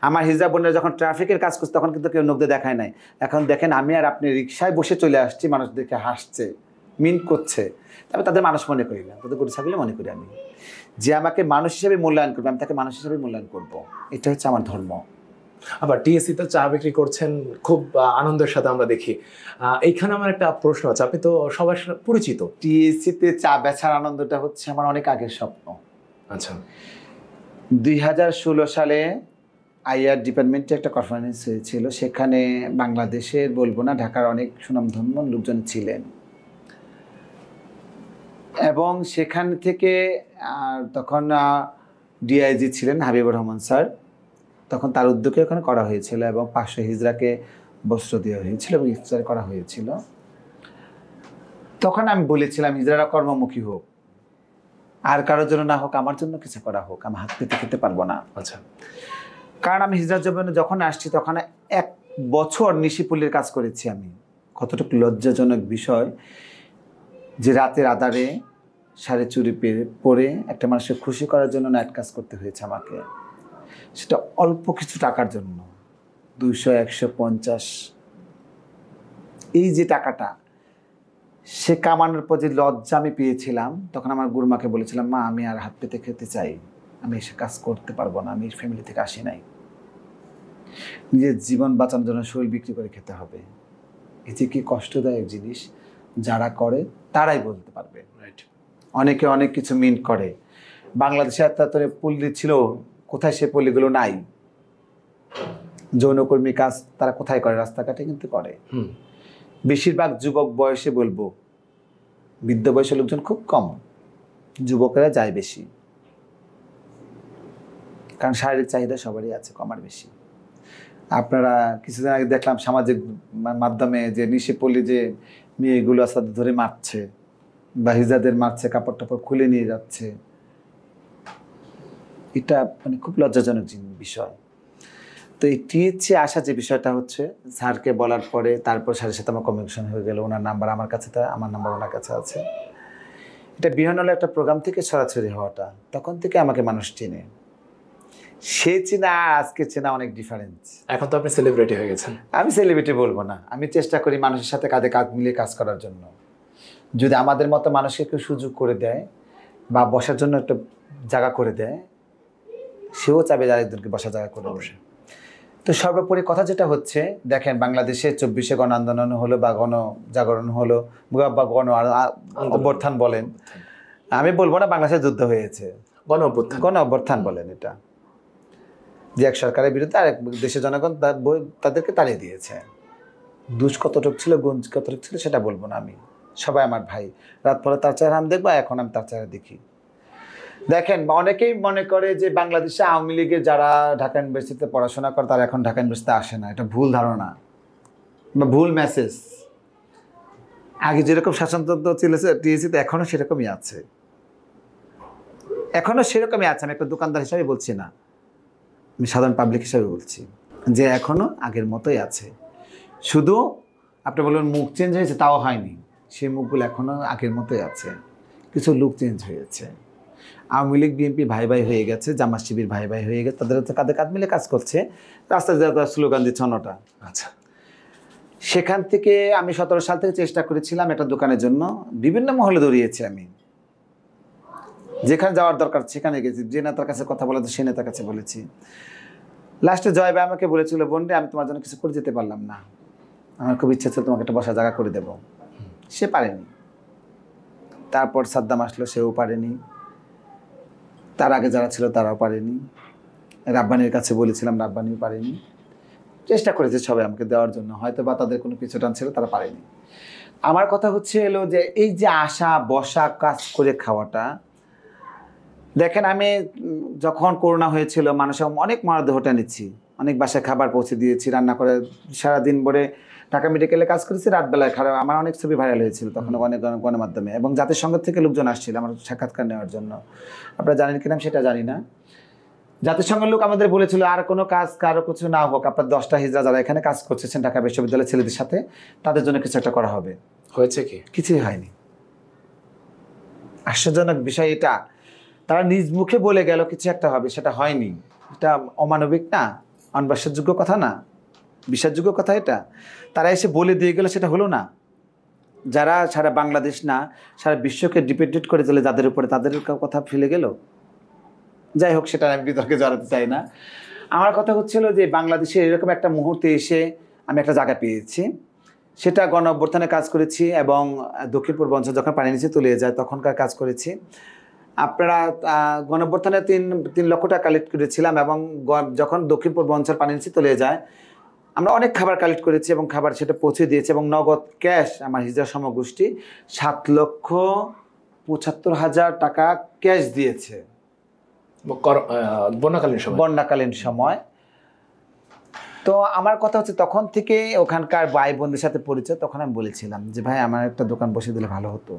আমার হিজড়া বোনেরা যখন ট্রাফিকের কাজ করছে তখন কিন্তু কেউ নখ দিয়ে দেখায় নাই। এখন দেখেন আমি আর আপনি রিক্সায় বসে চলে আসছি, মানুষ দেখে হাসছে, মিন করছে, তবে তাদের মানুষ মনে করি না, তাদের গরু ছাগলে মনে করি। আমি যে আমাকে মানুষ হিসেবে মূল্যায়ন করবে, আমি তাকে মানুষ হিসেবে মূল্যায়ন করব। এটা হচ্ছে আমার ধর্ম। আবার টিএসসি তে চা বিক্রি করছেন খুব আনন্দের সাথে আমরা দেখি। এইখানে আমার একটা প্রশ্ন আছে, আপনি তো সবার সাথে পরিচিত। টিএসসিতে চা বেচার আনন্দটা হচ্ছে আমার অনেক আগের স্বপ্ন। আচ্ছা। 2016 সালে আইআর ডিপার্টমেন্টে একটা কনফারেন্স হয়েছিল। সেখানে বাংলাদেশের বলবো না, ঢাকার অনেক সুনামধন্য লোকজন ছিলেন এবং সেখান থেকে তখন ডিআইজি ছিলেন হাবিবুর রহমান স্যার। তখন তার উদ্যোগে ওখানে করা হয়েছিল এবং 500 হিজড়াকে বস্ত্র দেওয়া হয়েছিল এবং ইফতার করা হয়েছিল। তখন আমি বলেছিলাম হিজড়ারা কর্মমুখী হোক, আর কারোর জন্য না হোক, আমার জন্য কিছু করা হোক। আমি হাত পেতে খেতে পারবো না। আচ্ছা। কারণ আমি হিজড়া জীবনে যখন আসছি তখন 1 বছর নিশিপুলির কাজ করেছি। আমি কতটুকু লজ্জাজনক বিষয় যে রাতের আধারে শাড়ি চুড়ি পরে একটা মানুষকে খুশি করার জন্য নাইট কাজ করতে হয়েছে আমাকে, সেটা অল্প কিছু টাকার জন্য, 200, 150। এই যে টাকাটা সে কামানোর পর যে লজ্জা আমি পেয়েছিলাম, তখন আমার গুরুমাকে বলেছিলাম, মা আমি আর হাত পেতে খেতে চাই, আমি এসে কাজ করতে পারবো না, আমি ফ্যামিলি থেকে আসি নাই, নিজের জীবন বাঁচানোর জন্য শরীর বিক্রি করে খেতে হবে। এই যে কি কষ্টদায়ক জিনিস, যারা করে তারাই বলতে পারবে। অনেকে অনেক কিছু মিন করে। বাংলাদেশে এত পল্লী ছিল, কোথায় সে পল্লীগুলো নাই? যৌনকর্মী কাজ তারা কোথায় করে? রাস্তাঘাটে কিন্তু করে। বেশিরভাগ যুবক বয়সে বলবো, বৃদ্ধ বয়সের লোকজন খুব কম, যুবকেরা যায় বেশি। কারণ শারীরিক চাহিদা সবারই আছে, কম আর বেশি। আপনারা কিছুদিন আগে দেখলাম সামাজিক মাধ্যমে যে নিশিপল্লী যে মেয়েগুলো আস্তে ধরে মারছে বা হিজাদের মারছে, কাপড় টাপড় খুলে নিয়ে যাচ্ছে। এটা মানে খুব লজ্জাজনক বিষয়। তো এই টিএসসি আসা যে বিষয়টা হচ্ছে, স্যারকে বলার পরে তারপর স্যারের সাথে আমার কমিউনিকেশন হয়ে গেল, ওনার নাম্বার আমার কাছে, আমার নাম্বার ওনার কাছে আছে। এটা বিহানলে একটা প্রোগ্রাম থেকে ছড়াছড়ি হওয়াটা, তখন থেকে আমাকে মানুষ চেনে। সে চেনা আর আজকে চেনা অনেক ডিফারেন্স। এখন তো আপনি সেলিব্রিটি হয়ে গেছেন। আমি সেলিব্রিটি বলবো না, আমি চেষ্টা করি মানুষের সাথে কাঁধে কাঁধ মিলিয়ে কাজ করার জন্য। যদি আমাদের মতো মানুষকে কেউ সুযোগ করে দেয় বা বসার জন্য একটা জায়গা করে দেয়, সেও চাবে আরেকজনকে বসার জায়গা করে দেবে। তো সর্বোপরি কথা যেটা হচ্ছে, দেখেন বাংলাদেশে 24শে গণ আন্দোলন হলো বা গণ জাগরণ হলো বা গণ অভ্যুত্থান বলেন, আমি বলবো না বাংলাদেশে যুদ্ধ হয়েছে, গণ অভ্যুত্থান বলেন, এটা যে এক সরকারের বিরুদ্ধে আরেক দেশের জনগণ তাদেরকে তাড়িয়ে দিয়েছে। দুষ কতটুক ছিল, গুঞ্জ কতটুক ছিল সেটা বলবো না আমি। সবাই আমার ভাই, রাত পরে তার চেহারা আমি দেখবো, এখন আমি তার চেহারা দেখি। দেখেন অনেকেই মনে করে যে বাংলাদেশে আওয়ামী লীগের যারা ঢাকা ইউনিভার্সিটিতে পড়াশোনা করে তারা এখন ঢাকা ইউনিভার্সিটিতে আসে না। এটা ভুল ধারণা বা ভুল মেসেজ। আগে যেরকম শাসনতন্ত্র ছিল টিএসসিতে এখনো সেরকমই আছে, এখনো সেরকমই আছে। আমি একটা দোকানদার হিসাবে বলছি না, আমি সাধারণ পাবলিক হিসাবে বলছি যে এখনো আগের মতোই আছে। শুধু আপনি বলবেন মুখ চেঞ্জ হয়েছে, তাও হয়নি। সেই মুখগুলো এখনো আগের মতোই আছে, কিছু লুক চেঞ্জ হয়েছে। আওয়ামী লীগ বিএনপি ভাই ভাই হয়ে গেছে, জামাত শিবির ভাই ভাই হয়ে গেছে, তাদের হচ্ছে কাঁধে কাঁধ মিলে কাজ করছে, রাস্তায় যারা স্লোগান দিচ্ছে অন্যটা। আচ্ছা। সেখান থেকে আমি 17 সাল থেকে চেষ্টা করেছিলাম একটা দোকানের জন্য, বিভিন্ন মহলে দৌড়িয়েছি আমি, যেখানে যাওয়ার দরকার সেখানে গেছি, যে নেতার কাছে কথা বলা তো সে নেতার কাছে বলেছি। লাস্টে জয় ভাই আমাকে বলেছিল, বোন রে আমি তোমার জন্য কিছু করে যেতে পারলাম না, আমার খুব ইচ্ছা ছিল তোমাকে একটা বসার জায়গা করে দেব। সে পারেনি। তারপর সাদ্দাম আসলো, সেও পারেনি। তার আগে যারা ছিল তারাও পারেনি। রাব্বানির কাছে বলেছিলাম, রাব্বানিও পারেনি। চেষ্টা করেছে সবাই আমাকে দেওয়ার জন্য, হয়তো বা তাদের কোনো পিছু টান ছিল, তারা পারেনি। আমার কথা হচ্ছে এলো যে এই যে আসা বসা কাজ করে খাওয়াটা, দেখেন আমি যখন করোনা হয়েছিল মানুষের অনেক মরদেহ টেনেছি, অনেক বাসায় খাবার পৌঁছে দিয়েছি, রান্না করে সারাদিন ভরে ঢাকা মেডিকেলে কাজ করেছি, রাতবেলায় খারাপ আমার অনেক ছবি ভাইরাল হয়েছিল তখন অনেক গণমাধ্যমে, এবং জাতিসংঘ থেকে লোকজন আসছিল আমার সাক্ষাৎকার নেওয়ার জন্য। আপনারা জানেন কিনা সেটা জানি না। জাতিসংঘের লোক আমাদের বলেছিল আর কোনো কাজ কারো কিছু না হোক, আপনার 10টা হিজড়া যারা এখানে কাজ করছেন ঢাকা বিশ্ববিদ্যালয়ের ছেলেদের সাথে, তাদের জন্য কিছু একটা করা হবে। হয়েছে কি? কিছুই হয়নি। আশ্চর্যজনক বিষয় এটা, তারা নিজ মুখে বলে গেল কিছু একটা হবে, সেটা হয়নি। এটা অমানবিক না? অনবাসযোগ্য কথা না? বিশ্বাসযোগ্য কথা এটা? তারা এসে বলে দিয়ে গেল, সেটা হলো না। যারা সারা বাংলাদেশ না সারা বিশ্বকে ডিপেন্ডেন্ট করে চলে যাদের উপরে, তাদের কথা ফেলে গেল। যাই হোক, সেটা আমি বিতর্কে জড়াতে চাই না। আমার কথা হচ্ছিল যে বাংলাদেশে এরকম একটা মুহূর্তে এসে আমি একটা জায়গা পেয়েছি, সেটা গণ অভ্যুত্থানে কাজ করেছি, এবং দক্ষিণ পূর্বাঞ্চল যখন পানি নিচে তলিয়ে যায় তখনকার কাজ করেছি। আপনারা গণ অভ্যুত্থানে 3 লক্ষ টাকা কালেক্ট করেছিলাম, এবং যখন দক্ষিণ পূর্বাঞ্চল পানি নিচে তলিয়ে যায় আমরা অনেক খাবার কালেক্ট করেছি, এবং খাবার সেটা পৌঁছে দিয়েছি, এবং নগদ ক্যাশ আমার হিজড়া সমগোষ্ঠী 7,75,000 টাকা ক্যাশ দিয়েছে বন্যাকালীন সময়। তো আমার কথা হচ্ছে তখন থেকে ওখানকার ভাই বোনদের সাথে পরিচয়, তখন আমি বলেছিলাম যে ভাই আমার একটা দোকান বসে দিলে ভালো হতো,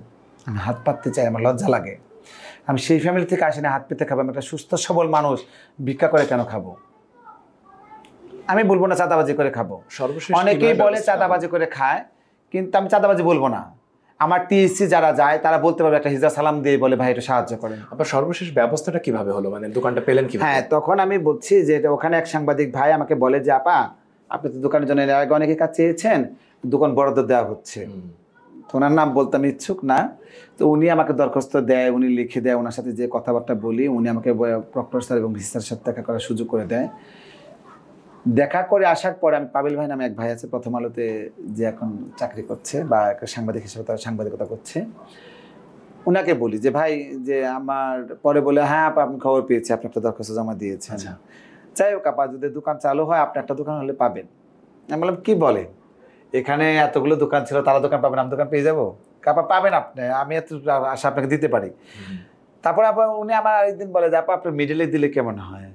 আমি হাত পাততে চাই, আমার লজ্জা লাগে, আমি সেই ফ্যামিলি থেকে আসি না হাত পেতে খাবো, আমি একটা সুস্থ সবল মানুষ, ভিক্ষা করে কেন খাবো? আমি বলবো না চাঁদাবাজি করে খাবো, অনেকেই বলে চাঁদাবাজি করে খায়, কিন্তু আমি চাঁদাবাজি বলবো না। আমার টিএসসি যারা যায় তারা বলতে পারবে একটা হিজড়া সালাম দিয়ে বলে ভাই একটু সাহায্য করেন। আপনার সর্বশেষ ব্যবস্থাটা কিভাবে হলো, মানে দোকানটা পেলেন কিভাবে? হ্যাঁ, তখন আমি বলছি যে ওখানে এক সাংবাদিক ভাই আমাকে বলে যে আপা আপনি তো দোকানের জন্য এর আগে অনেকে কাজ চেয়েছেন, দোকান বরাদ্দ দেওয়া হচ্ছে। তো ওনার নাম বলতে আমি ইচ্ছুক না। তো উনি আমাকে দরখাস্ত দেয়, উনি লিখে দেয়, ওনার সাথে যে কথাবার্তা বলি, উনি আমাকে প্রক্টর স্যার এবং ভিসি স্যারের সাথে দেখা করার সুযোগ করে দেয়। দেখা করে আসার পরে আমি পাবিল ভাই নামে এক ভাই আছে প্রথম আলোতে, যে এখন চাকরি করছে বা একটা সাংবাদিক হিসেবে তারা সাংবাদিকতা করছে, ওনাকে বলি যে ভাই যে আমার, পরে বলে হ্যাঁ আপা আপনি খবর পেয়েছি, আপনি একটা দরখাস্ত জমা দিয়েছেন। যাই হোক আপা, যদি দোকান চালু হয় আপনি একটা দোকান হলে পাবেন। আমি বললাম কি বলেন, এখানে এতগুলো দোকান ছিল, তারা দোকান পাবেন, আমি দোকান পেয়ে যাবো? আপা পাবেন আপনি, আমি এত আশা আপনাকে দিতে পারি। তারপরে আবার উনি আমার আরেকদিন বলে যে আপা আপনি মিডিলে দিলে কেমন হয়?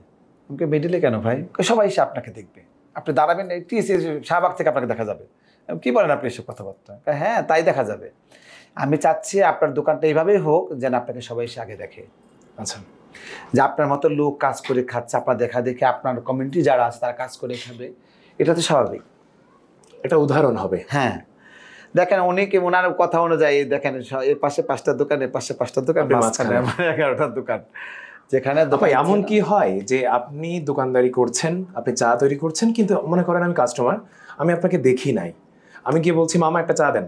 আমাকে মিডিলে কেন ভাই? সবাই এসে আপনাকে দেখবে, আপনি দাঁড়াবেন শাহবাগ থেকে আপনাকে দেখা যাবে। কি বলেন আপনি এসব কথাবার্তা? হ্যাঁ তাই দেখা যাবে। আমি চাচ্ছি আপনার দোকানটা এইভাবেই হোক যেন আপনাকে সবাই এসে আগে দেখে। আচ্ছা, যে আপনার মতো লোক কাজ করে খাচ্ছে, আপনার দেখা দেখে আপনার কমিউনিটি যারা আছে তারা কাজ করে খাবে, এটা তো স্বাভাবিক, এটা উদাহরণ হবে। হ্যাঁ দেখেন অনেকে ওনার কথা অনুযায়ী দেখেন এর পাশে 5টা দোকান, এর পাশে 5টা দোকান, মাঝখানে 11টা দোকান, যেখানে এমন কি হয় যে আপনি দোকানদারি করছেন, আপনি চা তৈরি করছেন, কিন্তু মনে করেন আমি কাস্টমার, আমি আপনাকে দেখি নাই, আমি গিয়ে বলছি মামা একটা চা দেন,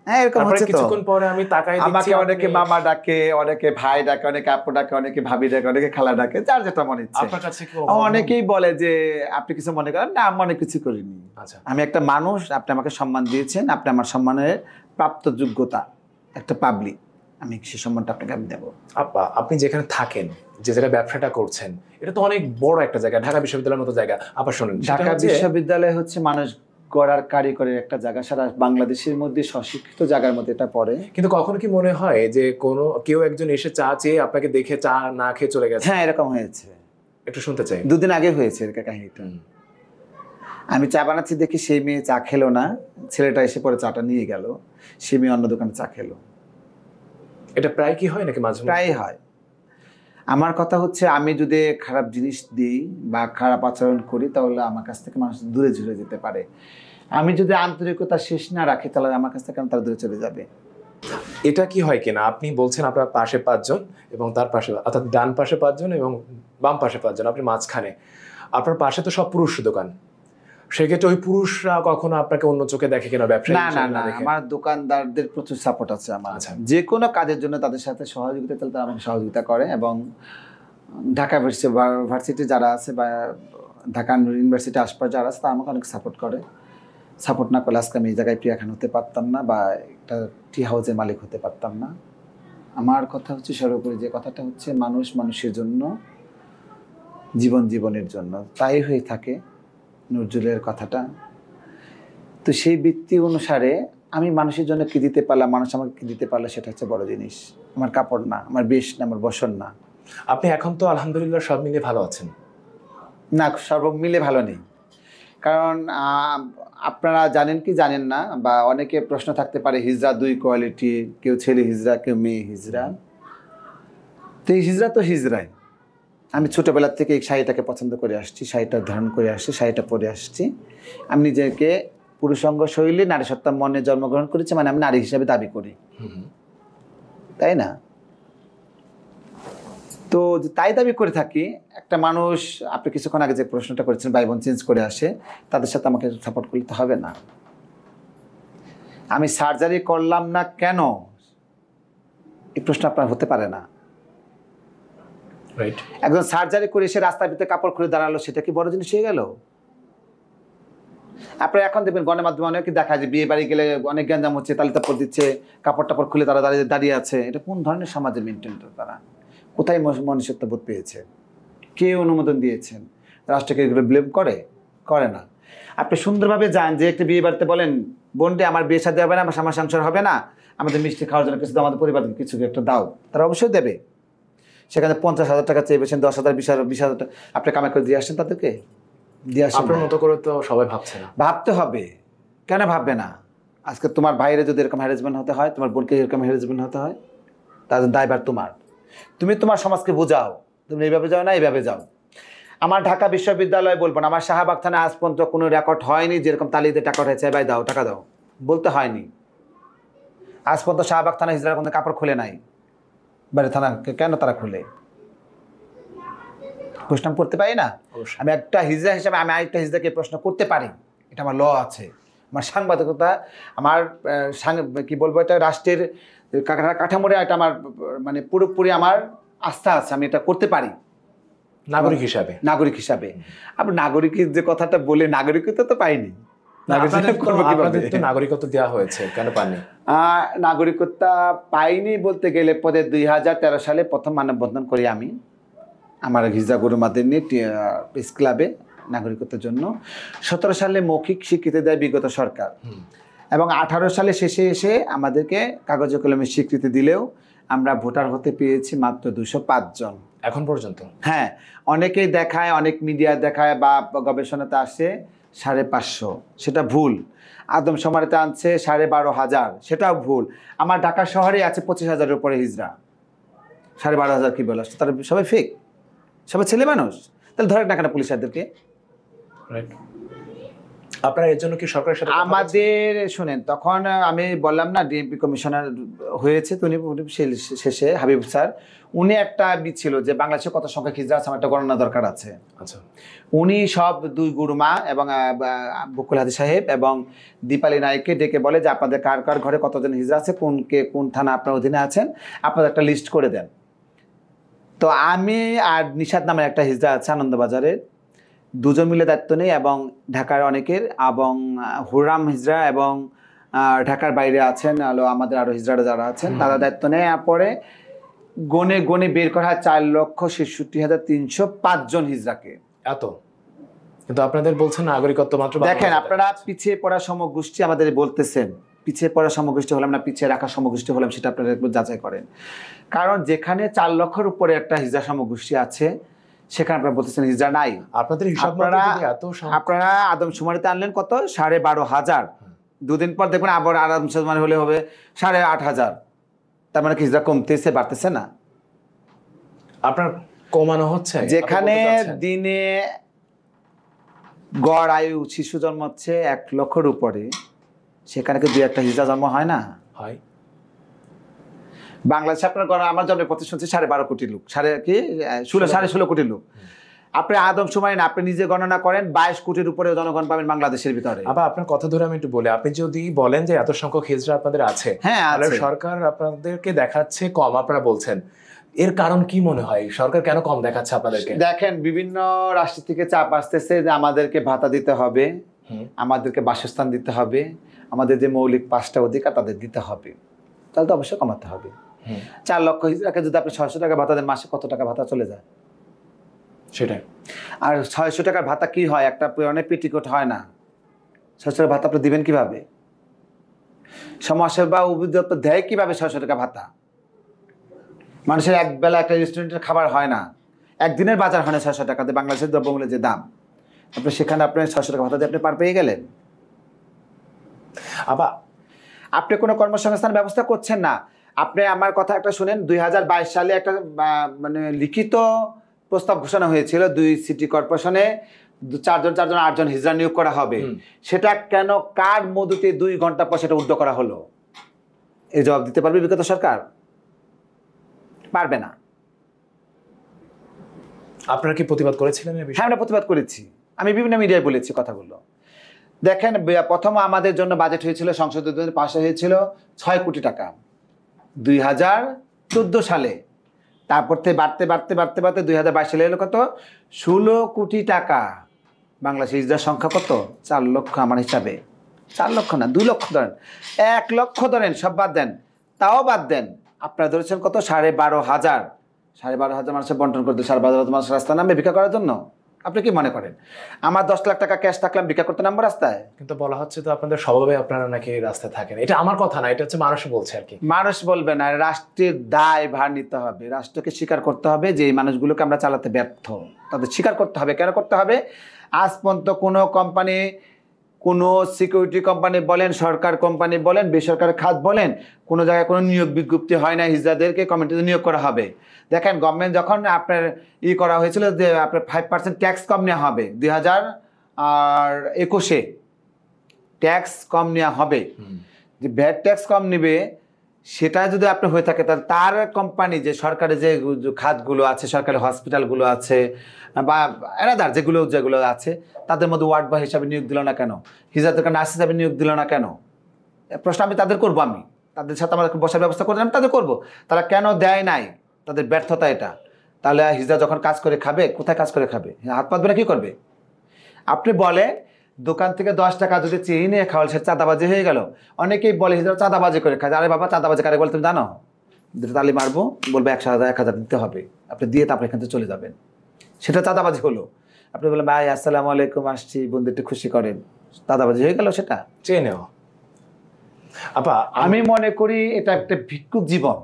হ্যাঁ এরকম হচ্ছে তো। কিছুক্ষণ পরে আমি তাকাই দেখছি আমাকে অনেকে মামা ডাকে, অনেকে ভাই ডাকে, অনেকে আপু ডাকে, অনেকে ভাবি ডাকে, অনেকে খালা ডাকে, যার যেটা মনে ইচ্ছে। আপনার কাছে কি অনেকেই বলে যে আপনি কিছু মনে করেন না? আমি মনে কিছু করিনি। আচ্ছা, আমি একটা মানুষ, আপনি আমাকে সম্মান দিয়েছেন, আপনি আমার সম্মানের প্রাপ্ত যোগ্যতা, একটা পাবলিক, আমি সে সম্মানটা আপনাকে আমি দেবো। আপা আপনি যেখানে থাকেন, যে জায়গায় ব্যবসাটা করছেন, এটা তো অনেক বড় একটা জায়গা, ঢাকা বিশ্ববিদ্যালয়ের মতো জায়গা। আপা শোনেন, ঢাকা বিশ্ববিদ্যালয় হচ্ছে মানুষ গড়ার কারিগরের একটা জায়গা, সারা বাংলাদেশের মধ্যে স্বশিক্ষিত জায়গার মধ্যে এটা পড়ে। কিন্তু কখনো কি মনে হয় যে কেউ একজন এসে চা চেয়ে আপনাকে দেখে চা না খেয়ে চলে গেছে? হ্যাঁ এরকম হয়েছে, একটু শুনতে চাই। 2 দিন আগে হয়েছে এরকম কাহিনীটা। আমি চা বানাচ্ছি দেখি সেই মেয়ে চা খেলো না, ছেলেটা এসে পরে চাটা নিয়ে গেল, সেই মেয়ে অন্য দোকানে চা খেলো। এটা প্রায় কি হয় নাকি মাঝে? প্রায় হয়। আমার কথা হচ্ছে আমি যদি খারাপ জিনিস দিই বা খারাপ আচরণ করি তাহলে আমার কাছ থেকে মানুষ দূরে ঝরে যেতে পারে। আমি যদি আন্তরিকতা শেষ না রাখি তাহলে আমার কাছ থেকে তারা দূরে চলে যাবে। এটা কি হয় কিনা, আপনি বলছেন আপনার পাশে 5 জন এবং তার পাশে, অর্থাৎ ডান পাশে 5 জন এবং বাম পাশে 5 জন, আপনি মাঝখানে, আপনার পাশে তো সব পুরুষ দোকান, সেক্ষেত্রে ওই পুরুষরা কখনো আপনাকে অন্য চোখে দেখে কিনা ব্যবসায়ী? না, আমার দোকানদারদের প্রচুর সাপোর্ট আছে আমার। যে কোনো কাজের জন্য তাদের সাথে সহযোগিতা চলতে আমাকে সহযোগিতা করে, এবং ঢাকা ভার্সিটি যারা আছে বা ঢাকা ইউনিভার্সিটি আশপাশ যারা আছে তারা আমাকে অনেক সাপোর্ট করে। সাপোর্ট না করলে আজকে আমি এই জায়গায় প্রিয়া খান হতে পারতাম না বা একটা টি হাউসের মালিক হতে পারতাম না। আমার কথা হচ্ছে সর্বোপরি যে কথাটা হচ্ছে মানুষ মানুষের জন্য জীবনের জন্য, তাই হয়ে থাকে নজরুলের কথাটা। তো সেই ভিত্তি অনুসারে আমি মানুষের জন্য কী দিতে পারলাম, মানুষ আমাকে কী দিতে পারলো, সেটা হচ্ছে বড় জিনিস। আমার কাপড় না, আমার বেশ না, আমার বসন না। আপনি এখন তো আলহামদুলিল্লাহ সব মিলিয়ে ভালো আছেন। না, সর্ব মিলে ভালো নেই। কারণ আপনারা জানেন কি জানেন না, বা অনেকে প্রশ্ন থাকতে পারে, হিজড়া দুই কোয়ালিটি, কেউ ছেলে হিজড়া, কেউ মেয়ে হিজড়া। তো এই হিজড়া তো হিজড়াই। আমি ছোটোবেলার থেকে এই শাড়িটাকে পছন্দ করে আসছি, শাড়িটা ধারণ করে আসছি, শাড়িটা পরে আসছি। আমি নিজেকে পুরুষাঙ্গ শৈলী নারী সত্তা মনে জন্মগ্রহণ করেছি, মানে আমি নারী হিসাবে দাবি করি, তাই না? তো তাই দাবি করে থাকি। একটা মানুষ, আপনি কিছুক্ষণ আগে যে প্রশ্নটা করেছেন, ভাই বোন চেঞ্জ করে আসে, তাদের সাথে আমাকে সাপোর্ট করলে তো হবে না। আমি সার্জারি করলাম না কেন, এই প্রশ্ন আপনার হতে পারে না। রাইট। একজন সার্জারি করে এসে রাস্তার ভিতরে কাপড় খুলে দাঁড়ালো, সেটা কি বড় জিনিস হয়ে গেল? আপনারা এখন দেখবেন গণমাধ্যমে অনেকে দেখা যায়, বিয়ে বাড়ি গেলে অনেক গ্যাঞ্জাম হচ্ছে, তালি তাপড় দিচ্ছে, কাপড় টাপড় খুলে তারা দাঁড়িয়ে আছে। এটা কোন ধরনের সমাজের মেনটেন? তারা কোথায় মনুষ্যত্ববোধ পেয়েছে? কে অনুমোদন দিয়েছেন? রাষ্ট্রকে এগুলো ব্লেম করে না। আপনি সুন্দরভাবে যান, যে একটা বিয়ে বাড়িতে বলেন, বোনটি আমার বিয়ে শাদী হবে না, আমার সংসার হবে না, আমাদের মিষ্টি খাওয়ার জন্য কিছু দাও, আমাদের পরিবারকে কিছু একটা দাও, তারা অবশ্যই দেবে। সেখানে 50,000 টাকা চেয়েছেন, 10,000, 20,000 টাকা আপনি কামাই করে দিয়ে আসছেন, তাদেরকে দিয়ে আসেন। আপনার মতো করে তো সবাই ভাবছে না। ভাবতে হবে। কেন ভাববে না? আজকে তোমার ভাইয়ের যদি এরকম হ্যারাসমেন্ট হতে হয়, তোমার বোনকে এরকম হ্যারাসমেন্ট হতে হয়, তাদের দায়ভার তোমার। তুমি তোমার সমাজকে বোঝাও, তুমি এইভাবে যাও না, এইভাবে যাও। আমার ঢাকা বিশ্ববিদ্যালয় বলবো না, আমার শাহবাগ থানা আজ পর্যন্ত কোনো রেকর্ড হয়নি যেরকম তালিতে টাকা হয়েছে, ভাই দাও, টাকা দাও বলতে হয়নি। আজ পর্যন্ত শাহবাগ থানা হিজড়ার কোনো কাপড় খুলে নাই। বাড়ি থানা কেন তারা খুলে? প্রশ্ন করতে পারি না? আমি একটা হিজড়া হিসাবে আমি আরেকটা হিজড়াকে প্রশ্ন করতে পারি, এটা আমার ল আছে। আমার সাংবাদিকতা, আমার কি বলবো, এটা রাষ্ট্রের কাঠামোরে এটা আমার মানে পুরোপুরি আমার আস্থা আছে, আমি এটা করতে পারি নাগরিক হিসাবে। আপনি নাগরিকের যে কথাটা বলে, নাগরিকত্ব তো পাইনি। নাগরিকত্ব দেওয়া হয়েছে, কেন পাননি? নাগরিকত্ব পাইনি বলতে গেলে পরে 2013 সালে প্রথম মানববন্ধন করি আমি, আমার হিজড়া গুরুমাদের নিয়ে প্রেস ক্লাবে নাগরিকত্বের জন্য। 17 সালে মৌখিক স্বীকৃতি দেয় বিগত সরকার, এবং 18 সালে শেষে এসে আমাদেরকে কাগজে কলমে স্বীকৃতি দিলেও আমরা ভোটার হতে পেরেছি মাত্র 205 জন এখন পর্যন্ত। হ্যাঁ, অনেকেই দেখায়, অনেক মিডিয়া দেখায় বা গবেষণাতে আসে 550, সেটা ভুল। আদমশুমারিতে আনছে 12,500, সেটাও ভুল। আমার ঢাকা শহরে আছে 25,000-এর উপরে হিজড়া। 12,500 কি বলে আসছে? তারা সবাই ফেক, সবাই ছেলে মানুষ। তাহলে ধরে না কেন পুলিশদেরকে? আপনারা এর জন্য কি সরকারের সাথে আমাদের শোনেন, তখন আমি বললাম না ডিএমপি কমিশনার হয়েছে, তো উনি শেষে হাবিব স্যার, উনি একটা ছিল যে বাংলাদেশে কত সংখ্যা হিজড়া আছে আমার একটা গণনা দরকার আছে। আচ্ছা, উনি সব দুই গুরুমা এবং বকুল হাদি সাহেব এবং দীপালি নায়ককে ডেকে বলে যে আপনাদের কার কার ঘরে কতজন হিজড়া আছে, কোন থানা আপনার অধীনে আছেন, আপনাদের একটা লিস্ট করে দেন। তো আমি আর নিশাদ নামের একটা হিজড়া আছে আনন্দবাজারের, দুজন মিলে দায়িত্ব নেই, এবং ঢাকার অনেকের, এবং হুরাম হিজড়া এবং ঢাকার বাইরে আছেন আমাদের আরও হিজড়ারা যারা আছেন, তারা দায়িত্ব নেয়। পরে গনে বের করা 4,66,305 জন হিজড়াকে। এত? কিন্তু আপনাদের বলছেন নাগরিকত্ব মাত্র। দেখেন, আপনারা পিছিয়ে পড়া সমগোষ্ঠী আমাদের বলতেছেন, পিছিয়ে পড়া সমগোষ্ঠী হলাম না, পিছিয়ে রাখা সমগোষ্ঠী হলাম, সেটা আপনারা একটু যাচাই করেন। কারণ যেখানে 4 লক্ষের উপরে একটা হিজড়া সমগোষ্ঠী আছে, সেখানে আপনারা বলতেছেন হিজড়া নাই। আপনাদের হিসাব আপনারা আদমশুমারিতে আনলেন কত? 12,500। দুদিন পর দেখবেন আবার আদমশুমারি হলে হবে 8,500। তার মানে কি হিজড়া কমতেছে, বাড়তেছে না? আপনার কমানো হচ্ছে। যেখানে দিনে গড় আয়ু শিশু জন্ম হচ্ছে 1 লক্ষের উপরে, সেখানে কি 2-1টা হিজড়া জন্ম হয় না? হয়। বাংলাদেশে আপনার গড়, আমার জন্মের প্রতি শুনছি 12.5 কোটি লোক, 16.5 কোটি লোক। আপনি আদমশুমারি না, আপনি নিজে গণনা করেন, 22 কোটির উপরে জনগণ পাবেন বাংলাদেশের ভিতরে। আবার আপনার কথা ধরে আমি একটু বলি, আপনি যদি বলেন যে এত সংখ্যক হিজড়া আপনাদের আছে, তাহলে সরকার আপনাদেরকে দেখাচ্ছে কম, আপনারা বলছেন, এর কারণ কি মনে হয়? সরকার কেন কম দেখাচ্ছে আপনাদেরকে? দেখেন, বিভিন্ন রাষ্ট্র থেকে চাপ আসতেছে যে আমাদেরকে ভাতা দিতে হবে, আমাদেরকে বাসস্থান দিতে হবে, আমাদের যে মৌলিক 5টা অধিকার তাদের দিতে হবে, তাহলে তো অবশ্যই কমাতে হবে। 4 লক্ষ হিজড়াকে যদি আপনি 600 টাকা ভাতা দেন, মাসে কত টাকা ভাতা চলে যায়? সেটাই। আর 600 টাকার ভাতা কি হয়? একটা অনেক পেটিকোট হয় না। 600 টাকার ভাতা আপনি দিবেন কিভাবে? সমাজসেবা অধিদপ্তর দেয় কিভাবে 600 টাকা ভাতা? মানুষের এক বেলা একটা রেস্টুরেন্টের খাবার হয় না, একদিনের বাজার হয় না 600 টাকাতে। বাংলাদেশের দ্রব্যমূল্যের যে দাম, আপনি সেখানে আপনার 600 টাকা ভাতা দিয়ে আপনি পার পেয়ে গেলেন। আবার আপনি কোনো কর্মসংস্থান ব্যবস্থা করছেন না। আপনি আমার কথা একটা শুনেন, 2022 সালে একটা মানে লিখিত প্রস্তাব ঘোষণা হয়েছিল 2 সিটি কর্পোরেশনে 4জন 8জন হিজড়া নিয়োগ করা হবে। সেটা কেন কার মধুতে 2 ঘন্টা পর সেটা উদ্যোগ করা হলো? এই জবাব দিতে পারবে বিগত সরকার? পারবে না। আপনারা কি প্রতিবাদ করেছিলেন এই বিষয়ে? হ্যাঁ, আমরা প্রতিবাদ করেছি। আমি বিভিন্ন মিডিয়ায় বলেছি কথাগুলো। দেখেন, প্রথম আমাদের জন্য বাজেট হয়েছিল, সংসদে পাশে হয়েছিল 6 কোটি টাকা 2014 সালে। তারপর থেকে বাড়তে 2022 সালে এলো কত? 16 কোটি টাকা। বাংলাদেশের হিজড়ার সংখ্যা কত? 4 লক্ষ আমার হিসাবে। 4 লক্ষ না, 2 লক্ষ ধরেন, 1 লক্ষ ধরেন, সব বাদ দেন, তাও বাদ দেন। আপনারা ধরেছেন কত? 12,500। 12,500 মানুষের বন্টন করতে 12,500 মানুষ রাস্তায় নামবে ভিক্ষা করার জন্য? আপনি কি মনে করেন আমার 10 লাখ টাকা ক্যাশ থাকলাম ভিক্ষা করতে নামবো রাস্তায়? কিন্তু বলা হচ্ছে তো আপনাদের স্বভাবে আপনারা নাকি রাস্তায় থাকেন। এটা আমার কথা না, এটা হচ্ছে মানুষ বলছে আর কি। মানুষ বলবে না, রাষ্ট্রের দায় ভার নিতে হবে। রাষ্ট্রকে স্বীকার করতে হবে যে এই মানুষগুলোকে আমরা চালাতে ব্যর্থ, তাদের স্বীকার করতে হবে। কেন করতে হবে? আজ পর্যন্ত কোনো কোম্পানি, কোনো সিকিউরিটি কোম্পানি বলেন, সরকার কোম্পানি বলেন, বেসরকারি খাত বলেন, কোনো জায়গায় কোনো নিয়োগ বিজ্ঞপ্তি হয় না হিজড়াদেরকে কমিটিতে নিয়োগ করা হবে। দেখেন, গভর্নমেন্ট যখন আপনার করা হয়েছিল যে আপনার 5% ট্যাক্স কম নেওয়া হবে, 2021-এ ট্যাক্স কম নেওয়া হবে, যে ভ্যাট ট্যাক্স কম নেবে, সেটা যদি আপনি হয়ে থাকে তাহলে তার কোম্পানি, যে সরকারি যে খাতগুলো আছে, সরকারি হসপিটালগুলো আছে বা এরাদার যেগুলো আছে, তাদের মধ্যে ওয়ার্ড বয় হিসাবে নিয়োগ দিল না কেন? হিজড়াদেরকে নার্স হিসাবে নিয়োগ দিল না কেন? প্রশ্ন আমি তাদের করবো। আমি তাদের সাথে আমার বসার ব্যবস্থা করে আমি তাদের করবো। তারা কেন দেয় নাই? তাদের ব্যর্থতা এটা। তাহলে হিজড়া যখন কাজ করে খাবে, কোথায় কাজ করে খাবে? হাত পাতবে না, কি করবে? আপনি বলে দোকান থেকে 10 টাকা যদি চেয়ে নিয়ে খাওয়াল, সে চাঁদাবাজি হয়ে গেল। অনেকেই বলে হিজড়া চাঁদাবাজি করে খায়। আরে বাবা, চাঁদাবাজি কারে বলে তুমি জানো? তালি মারবো, বলবে 1,000 দিতে হবে, আপনি দিয়ে তারপরে এখান থেকে চলে যাবেন। সেটা চাঁদাবাজি হলো। আপনি বললেন ভাই আসসালামু আলাইকুম, আসছি, বন্ধু একটু খুশি করেন, চাঁদাবাজি হয়ে গেল। সেটা চেয়ে নেওয়া। আপা আমি মনে করি এটা একটা ভিক্ষুক জীবন।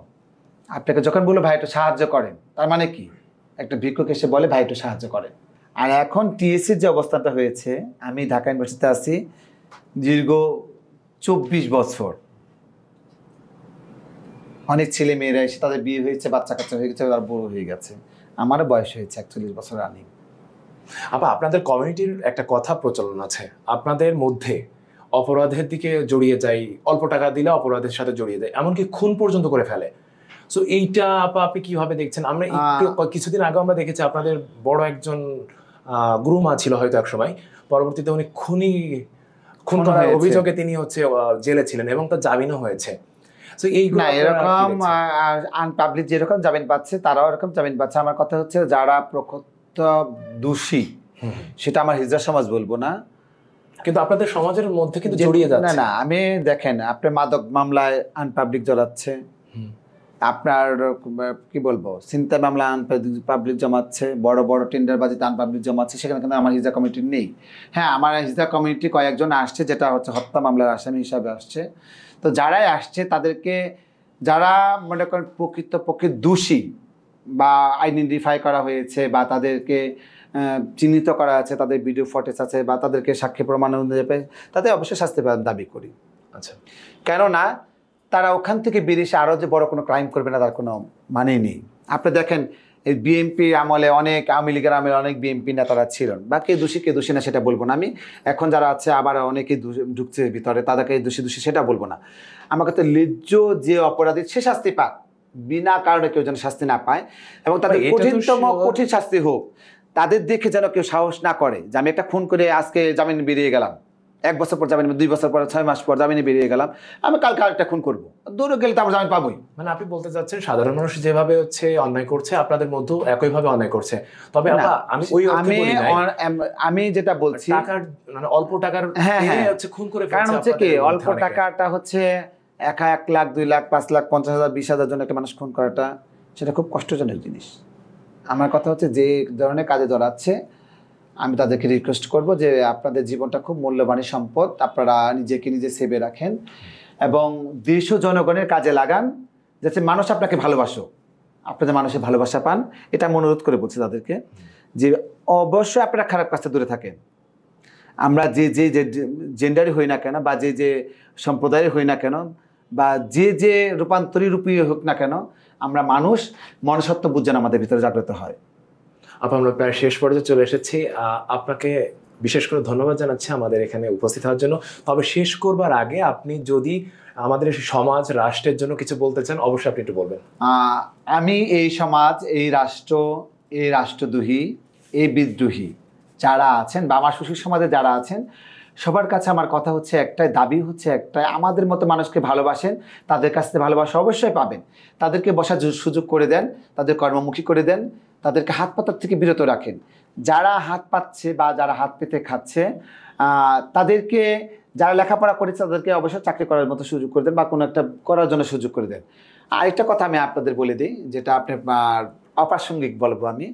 আপনাকে যখন বললো ভাই একটু সাহায্য করেন, তার মানে কি? একটা ভিক্ষুক এসে বলে ভাই একটু সাহায্য করেন। আর এখন টিএসসির যে অবস্থাটা হয়েছে, আমি ঢাকা ইউনিভার্সিটিতে আছি দীর্ঘ 24 বছর। অনেক ছেলে মেয়েরা এসে তাদের বিয়ে হয়েছে, বাচ্চা কাচ্চা হয়ে গেছে, তারা বড় হয়ে গেছে। আমারও বয়স হয়েছে 41 বছর রানিং। আপা আপনাদের কমিউনিটির একটা কথা প্রচলন আছে, আপনাদের মধ্যে অপরাধের দিকে জড়িয়ে যায়, অল্প টাকা দিলে অপরাধের সাথে জড়িয়ে যায়, এমনকি খুন পর্যন্ত করে ফেলে। সো এইটা আপা আপনি কিভাবে দেখছেন? আমরা কিছুদিন আগে আমরা দেখেছি আপনাদের বড় একজন গুরুমা ছিল হয়তো এক সময়, পরবর্তীতে উনি খুন করার অভিযোগে তিনি হচ্ছে জেলে ছিলেন এবং তার জামিনও হয়েছে। সো না, এরকম আনপাবলিক যেরকম জামিন পাচ্ছে তারাও এরকম জামিন পাচ্ছে। আমার কথা হচ্ছে যারা প্রকৃত দোষী, সেটা আমার হিজড়া সমাজ বলবো না, কিন্তু আপনাদের সমাজের মধ্যে কিন্তু জড়িয়ে যাচ্ছে। না, আমি দেখেন, আপনার মাদক মামলায় আনপাবলিক জড়াচ্ছে, আপনার কি বলবো ছিনতাই মামলা আনপাবলিক জমাচ্ছে, বড় বড় টেন্ডারবাজিতে আনপাবলিক জমাচ্ছে। সেখানে কিন্তু আমার হিজড়া কমিটি নেই। হ্যাঁ, আমার হিজড়া কমিটি কয়েকজন আসছে, যেটা হচ্ছে হত্যা মামলার আসামি হিসাবে আসছে। তো যারাই আসছে তাদেরকে, যারা মনে করেন প্রকৃতপক্ষে দোষী বা আইডেন্টিফাই করা হয়েছে বা তাদেরকে চিহ্নিত করা আছে, তাদের ভিডিও ফুটেজ আছে বা তাদেরকে সাক্ষী প্রমাণ অনুযায়ী তাদের অবশ্যই শাস্তি দাবি করি। আচ্ছা, কেননা তারা ওখান থেকে বেরিয়ে আরও যে বড় কোনো ক্রাইম করবে না তার কোনো মানেই নেই। আপনি দেখেন, এই বিএনপি আমলে অনেক, আওয়ামী লীগের আমলে অনেক বিএনপি নেতারা ছিলেন, বা কে দোষী না সেটা বলবো না আমি। এখন যারা আছে আবার অনেকেই ঢুকছে ভিতরে, তাদেরকে দোষী সেটা বলবো না। আমার কাছে লেজ্জ যে অপরাধী সে শাস্তি পাক, বিনা কারণে কেউ যেন শাস্তি না পায়, এবং তাদের কঠিন শাস্তি হোক। তাদের দেখে যেন কেউ সাহস না করে যে আমি একটা খুন করে আজকে জামিনে বেরিয়ে গেলাম, 1 বছর পর জামিনে, 2 বছর পর, 6 মাস পর জামিনে বেরিয়ে গেলাম, আমি কালকে আরেকটা খুন করবো, দূরে গেলে তো আমরা জামিন পাবোই। মানে আপনি বলতে চাচ্ছেন সাধারণ মানুষ যেভাবে হচ্ছে অন্যায় করছে আপনাদের মধ্যেও একইভাবে অন্যায় করছে। তবে আমি যেটা বলছি, টাকার মানে অল্প টাকার হচ্ছে খুন করে ফেলছে। কারণ হচ্ছে কি, অল্প টাকাটা হচ্ছে 1 লাখ 2 লাখ 5 লাখ 50,000 20,000 জন্য একটা মানুষ খুন করাটা, সেটা খুব কষ্টজনক জিনিস। আমার কথা হচ্ছে যে ধরনের কাজে জড়াচ্ছে আমি তাদেরকে রিকোয়েস্ট করব যে আপনাদের জীবনটা খুব মূল্যবান সম্পদ, আপনারা নিজেকে নিজে সেভে রাখেন এবং দেশ ও জনগণের কাজে লাগান, যাতে মানুষ আপনাকে ভালোবাসো, আপনাদের মানুষের ভালোবাসা পান। এটা আমি অনুরোধ করে বলছি তাদেরকে যে অবশ্যই আপনারা খারাপ কাজটা দূরে থাকেন। আমরা যে যে যে জেন্ডারই হই না কেন বা যে যে সম্প্রদায়ের হই না কেন বা যে যে রূপী হোক না কেন, আমরা মানুষ, মনুষ্যত্ব বুঝছেন আমাদের ভিতরে জাগ্রত হয়। আমরা প্রায় শেষ পর্যায়ে চলে এসেছি। আপনাকে বিশেষ করে ধন্যবাদ জানাচ্ছি আমাদের এখানে উপস্থিত হওয়ার জন্য। তবে শেষ করবার আগে আপনি যদি আমাদের সমাজ রাষ্ট্রের জন্য কিছু বলতে চান, অবশ্যই আপনি একটু বলবেন। আমি এই সমাজ, এই রাষ্ট্র, এই রাষ্ট্রদ্রোহী, এই বিদ্রোহী যারা আছেন বা আমার সুশীল সমাজে যারা আছেন, সবার কাছে আমার কথা হচ্ছে একটাই, দাবি হচ্ছে একটাই, আমাদের মতো মানুষকে ভালোবাসেন, তাদের কাছ থেকে ভালোবাসা অবশ্যই পাবেন। তাদেরকে বসার সুযোগ করে দেন, তাদের কর্মমুখী করে দেন, তাদেরকে হাত পাতার থেকে বিরত রাখেন। যারা হাত পাচ্ছে বা যারা হাত পেতে খাচ্ছে তাদেরকে, যারা লেখাপড়া করেছে তাদেরকে অবশ্যই চাকরি করার মতো সুযোগ করে দেন বা কোনো একটা করার জন্য সুযোগ করে দেন। আরেকটা কথা আমি আপনাদের বলে দিই, যেটা আপনি অপ্রাসঙ্গিক বলবো আমি,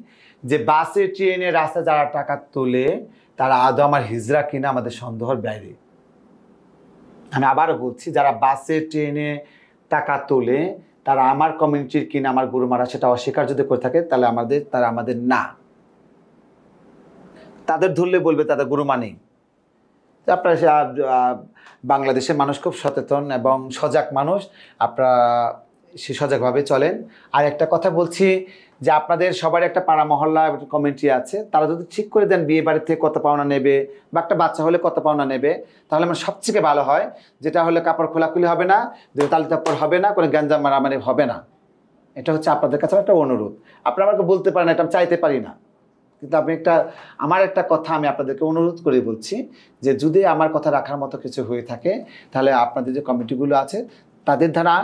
যে বাসে ট্রেনে রাস্তায় যারা টাকা তোলে তারা আদৌ আমার হিজড়া কিনা আমাদের সন্দেহের বাইরে। আমি আবারও বলছি, যারা বাসে ট্রেনে টাকা তোলে তারা আমার কমিউনিটির কিনা, আমার গুরুমারা সেটা অস্বীকার যদি করে থাকে তাহলে তারা আমাদের না। তাদের ধরলে বলবে তাদের গুরুমা নেই। আপনারা বাংলাদেশের মানুষ খুব সচেতন এবং সজাগ মানুষ, আপনারা সে সজাগভাবে চলেন। আর একটা কথা বলছি যে আপনাদের সবার একটা পাড়া মহল্লা কমিটি আছে, তারা যদি ঠিক করে দেন বিয়ে বাড়ির থেকে কত পাওনা নেবে বা একটা বাচ্চা হলে কত পাওনা নেবে, তাহলে আমার সবথেকে ভালো হয়। যেটা হলে কাপড় খোলাখুলি হবে না, তালি তাপড় হবে না, কোনো গ্যাঞ্জাম মারামারি হবে না। এটা হচ্ছে আপনাদের কাছে একটা অনুরোধ। আপনারা আমাকে বলতে পারেন, এটা আমি চাইতে পারি না, কিন্তু আমার একটা কথা আমি আপনাদেরকে অনুরোধ করে বলছি যে যদি আমার কথা রাখার মতো কিছু হয়ে থাকে তাহলে আপনাদের যে কমিটিগুলো আছে তাদের দ্বারা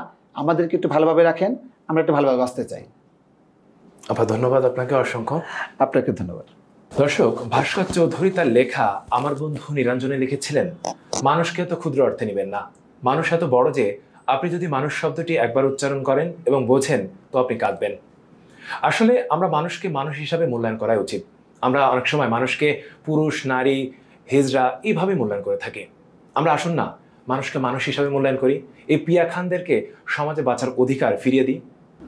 আমাদেরকে একটু ভালোভাবে রাখেন, আমরা একটু ভালোভাবে বাঁচতে চাই। ধন্যবাদ আপনাকে অসংখ্য। আপনাকে ধন্যবাদ। দর্শক, ভাস্কর চৌধুরী তার লেখা আমার বন্ধু নিরঞ্জনে লিখেছিলেন, মানুষকে এত ক্ষুদ্র অর্থে নেবেন না। মানুষ এত বড় যে আপনি যদি মানুষ শব্দটি একবার উচ্চারণ করেন এবং বোঝেন তো আপনি কাঁদবেন। আসলে আমরা মানুষকে মানুষ হিসাবে মূল্যায়ন করাই উচিত। আমরা অনেক সময় মানুষকে পুরুষ, নারী, হিজড়া এইভাবে মূল্যায়ন করে থাকি। আমরা আসুন না মানুষকে মানুষ হিসাবে মূল্যায়ন করি, এই পিয়া খানদেরকে সমাজে বাঁচার অধিকার ফিরিয়ে দিই।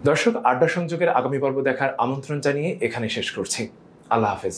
দর্শক, আড্ডা সংযোগের আগামী পর্ব দেখার আমন্ত্রণ জানিয়ে এখানে শেষ করছি। আল্লাহ হাফেজ।